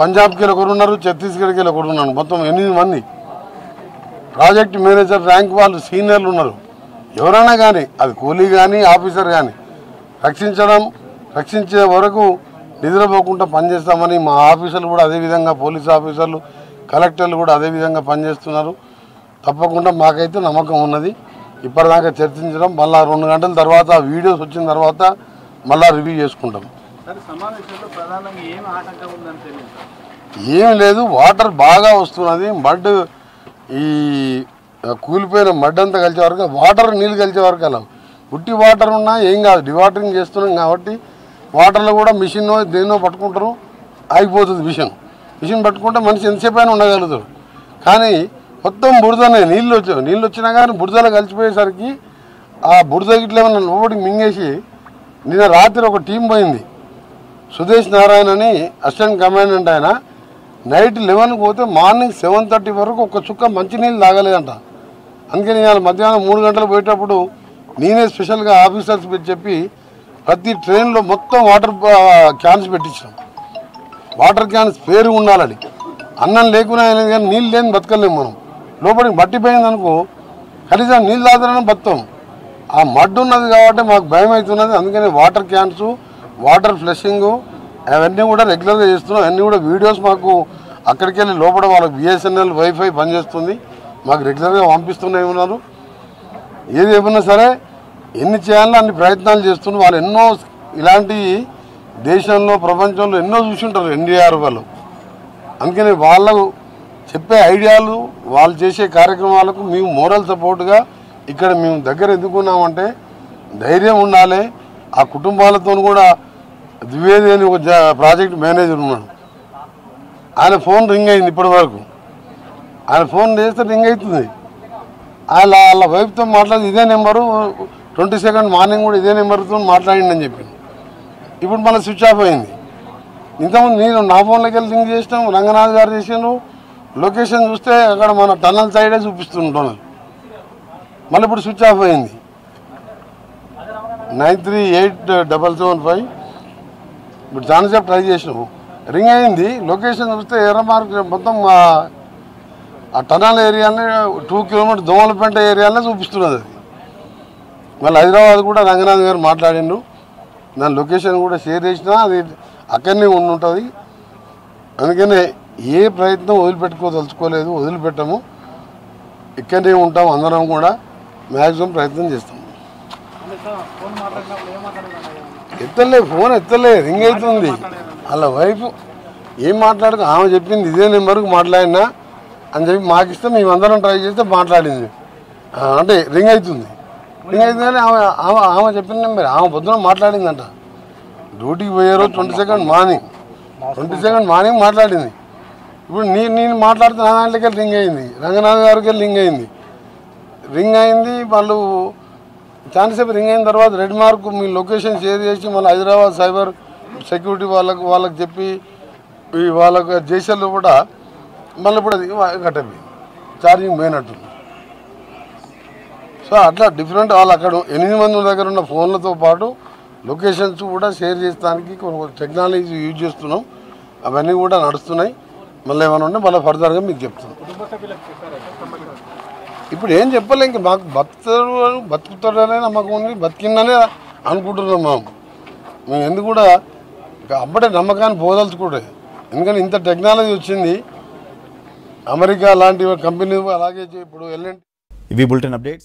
పంజాబ్కి వెళ్ళి 1 ఉన్నారు, ఛత్తీస్గఢ్కి వెళ్ళి 1 ఉన్నారు. మొత్తం 8 మంది ప్రాజెక్ట్ మేనేజర్ ర్యాంక్ వాళ్ళు సీనియర్లు ఉన్నారు. ఎవరైనా కానీ అది కూలీ కానీ ఆఫీసర్ కానీ రక్షించే వరకు నిద్రపోకుండా పనిచేస్తామని మా ఆఫీసర్లు కూడా అదేవిధంగా పోలీస్ ఆఫీసర్లు కలెక్టర్లు కూడా అదేవిధంగా పనిచేస్తున్నారు. తప్పకుండా మాకైతే నమ్మకం ఉన్నది. ఇప్పటిదాకా చర్చించడం మళ్ళీ 2 గంటల తర్వాత వీడియోస్ వచ్చిన తర్వాత మళ్ళీ రివ్యూ చేసుకుంటాం. ఏం లేదు, వాటర్ బాగా వస్తున్నది. మడ్ ఈ కూలిపోయిన మడ్ అంతా కలిసే వరకు నీళ్ళు కలిసే వరకు అలా ఉట్టి వాటర్ ఉన్నా ఏం కాదు. డివాటరింగ్ చేస్తున్నాం కాబట్టి వాటర్లో కూడా మిషన్ దేన్నో పట్టుకుంటారు, ఆగిపోతుంది మిషన్ పట్టుకుంటే మనిషి ఎంతసేపు అయినా ఉండగలుగుతాడు. కానీ మొత్తం బురదనే నీళ్ళు వచ్చినా కానీ బురదలో కలిసిపోయేసరికి ఆ బురద గిట్ల ఏమన్నా లోపలికి మింగేసి నిన్న రాత్రి ఒక టీం పోయింది సుదేశ్ నారాయణ అని అసిస్టెంట్ కమాండెంట్ ఆయన నైట్ 11కి పోతే మార్నింగ్ 7:30 వరకు ఒక చుక్క మంచినీళ్ళు తాగలేదంట. అందుకని ఇవాళ మధ్యాహ్నం 3 గంటలు పోయేటప్పుడు నేనే స్పెషల్గా ఆఫీసర్స్ చెప్పి ప్రతి ట్రైన్లో మొత్తం వాటర్ క్యాన్స్ పెట్టించాం. వాటర్ క్యాన్స్ పేరు ఉండాలని. అన్నం లేకున్నా కానీ నీళ్ళు లేని బతకలేము మనం. లోపలికి మట్టిపోయింది అనుకో కనీసం నీళ్ళు తాగడానికి బతాం. ఆ మడ్డు ఉన్నది కాబట్టి మాకు భయం అవుతున్నది. అందుకని వాటర్ క్యాన్స్, వాటర్ ఫ్లషింగ్ అవన్నీ కూడా రెగ్యులర్గా చేస్తున్నాం. అన్నీ కూడా వీడియోస్ మాకు అక్కడికి వెళ్ళి లోపల వాళ్ళకి బిఎస్ఎన్ఎల్ వైఫై పనిచేస్తుంది, మాకు రెగ్యులర్గా పంపిస్తూనే ఉన్నారు. ఏది ఏమన్నా సరే ఎన్ని చేయాలో అన్ని ప్రయత్నాలు చేస్తున్నాం. వాళ్ళు ఎన్నో ఇలాంటి దేశంలో ప్రపంచంలో ఎన్నో చూసుంటారు ఎన్డీఆర్ వాళ్ళు. అందుకని వాళ్ళకు చెప్పే ఐడియాలు వాళ్ళు చేసే కార్యక్రమాలకు మేము మోరల్ సపోర్ట్గా ఇక్కడ మేము దగ్గర ఎందుకున్నామంటే ధైర్యం ఉండాలి. ఆ కుటుంబాలతో కూడా ద్వివేది అని ఒక ప్రాజెక్ట్ మేనేజర్ ఉన్నాడు. ఆయన ఫోన్ రింగ్ అయింది ఇప్పటి వరకు. ఆయన ఫోన్ చేస్తే రింగ్ అవుతుంది. వాళ్ళ వైఫ్తో మాట్లాడి ఇదే నెంబరు 22 మార్నింగ్ కూడా ఇదే నెంబర్తో మాట్లాడిండి అని చెప్పింది. ఇప్పుడు మళ్ళీ స్విచ్ ఆఫ్ అయింది. ఇంతకుముందు నేను నా ఫోన్లోకి వెళ్ళి లింక్ చేసినాం, రంగనాథ్ గారు చేసాను. లొకేషన్ చూస్తే అక్కడ మన టన్నల్ సైడే చూపిస్తుంటాను. మళ్ళీ ఇప్పుడు స్విచ్ ఆఫ్ అయింది. 938775 ఇప్పుడు చాలాసేపు ట్రై చేసినాము, రింగ్ అయింది. లొకేషన్ చూస్తే ఎర్ర మార్క్ మొత్తం ఆ టనల్ ఏరియానే 2 కిలోమీటర్ దోమలపేంట ఏరియాలో చూపిస్తున్నది. అది మళ్ళీ హైదరాబాద్ కూడా రంగనాథ్ గారు మాట్లాడిండు. దాని లొకేషన్ కూడా షేర్ చేసినా అది అక్కడనే ఉంటుంది. అందుకనే ఏ ప్రయత్నం వదిలిపెట్టుకోదలుచుకోలేదు, వదిలిపెట్టము. ఇక్కడనే ఉంటాం, అందరం కూడా మ్యాక్సిమం ప్రయత్నం చేస్తాం. ఎత్తలే, ఫోన్ ఎత్తలే, రింగ్ అవుతుంది. వాళ్ళ వైఫ్ ఏం మాట్లాడుకో ఆమె చెప్పింది ఇదే నెంబర్కి మాట్లాడినా అని చెప్పి మాకిస్తే మేమందరం ట్రై చేస్తే మాట్లాడింది. అంటే రింగ్ అవుతుంది. రింగ్ అవుతుంది కానీ ఆమె చెప్పిన నెంబర్ ఆమె పొద్దున మాట్లాడిందంట. డ్యూటీకి పోయే రోజు 22 మార్నింగ్ మాట్లాడింది. ఇప్పుడు నేను మాట్లాడితే నా దాంట్లోకి వెళ్ళి రింగ్ అయింది, రంగనాథ్ గారికి వెళ్ళి రింగ్ అయింది. వాళ్ళు చాలాసేపు రింగ్ అయిన తర్వాత రెడ్ మార్క్ మీ లొకేషన్ షేర్ చేసి మళ్ళీ హైదరాబాద్ సైబర్ సెక్యూరిటీ వాళ్ళకి చెప్పి వాళ్ళకు చేసేలో కూడా మళ్ళీ ఇప్పుడు అది కట్టపోయింది, ఛార్జింగ్ పోయినట్టుంది. సో అట్లా డిఫరెంట్ వాళ్ళు అక్కడ 8 మంది దగ్గర ఉన్న ఫోన్లతో పాటు లొకేషన్స్ కూడా షేర్ చేయడానికి టెక్నాలజీ యూజ్ చేస్తున్నాం. అవన్నీ కూడా నడుస్తున్నాయి. మళ్ళీ ఏమైనా ఉంటే మళ్ళీ ఫర్దర్గా మీకు చెప్తున్నాం. ఇప్పుడు ఏం చెప్పలే, ఇంక మాకు బతుకుతాడనే నమ్మకం ఉంది, బతికిందనే అనుకుంటున్నాం. మేము ఎందుకు కూడా అప్పుడే నమ్మకాన్ని పోదలుచుకుంటే, ఎందుకంటే ఇంత టెక్నాలజీ వచ్చింది. అమెరికా లాంటి కంపెనీ అలాగే ఇప్పుడు ఇవి బులెటిన్ అప్డేట్స్.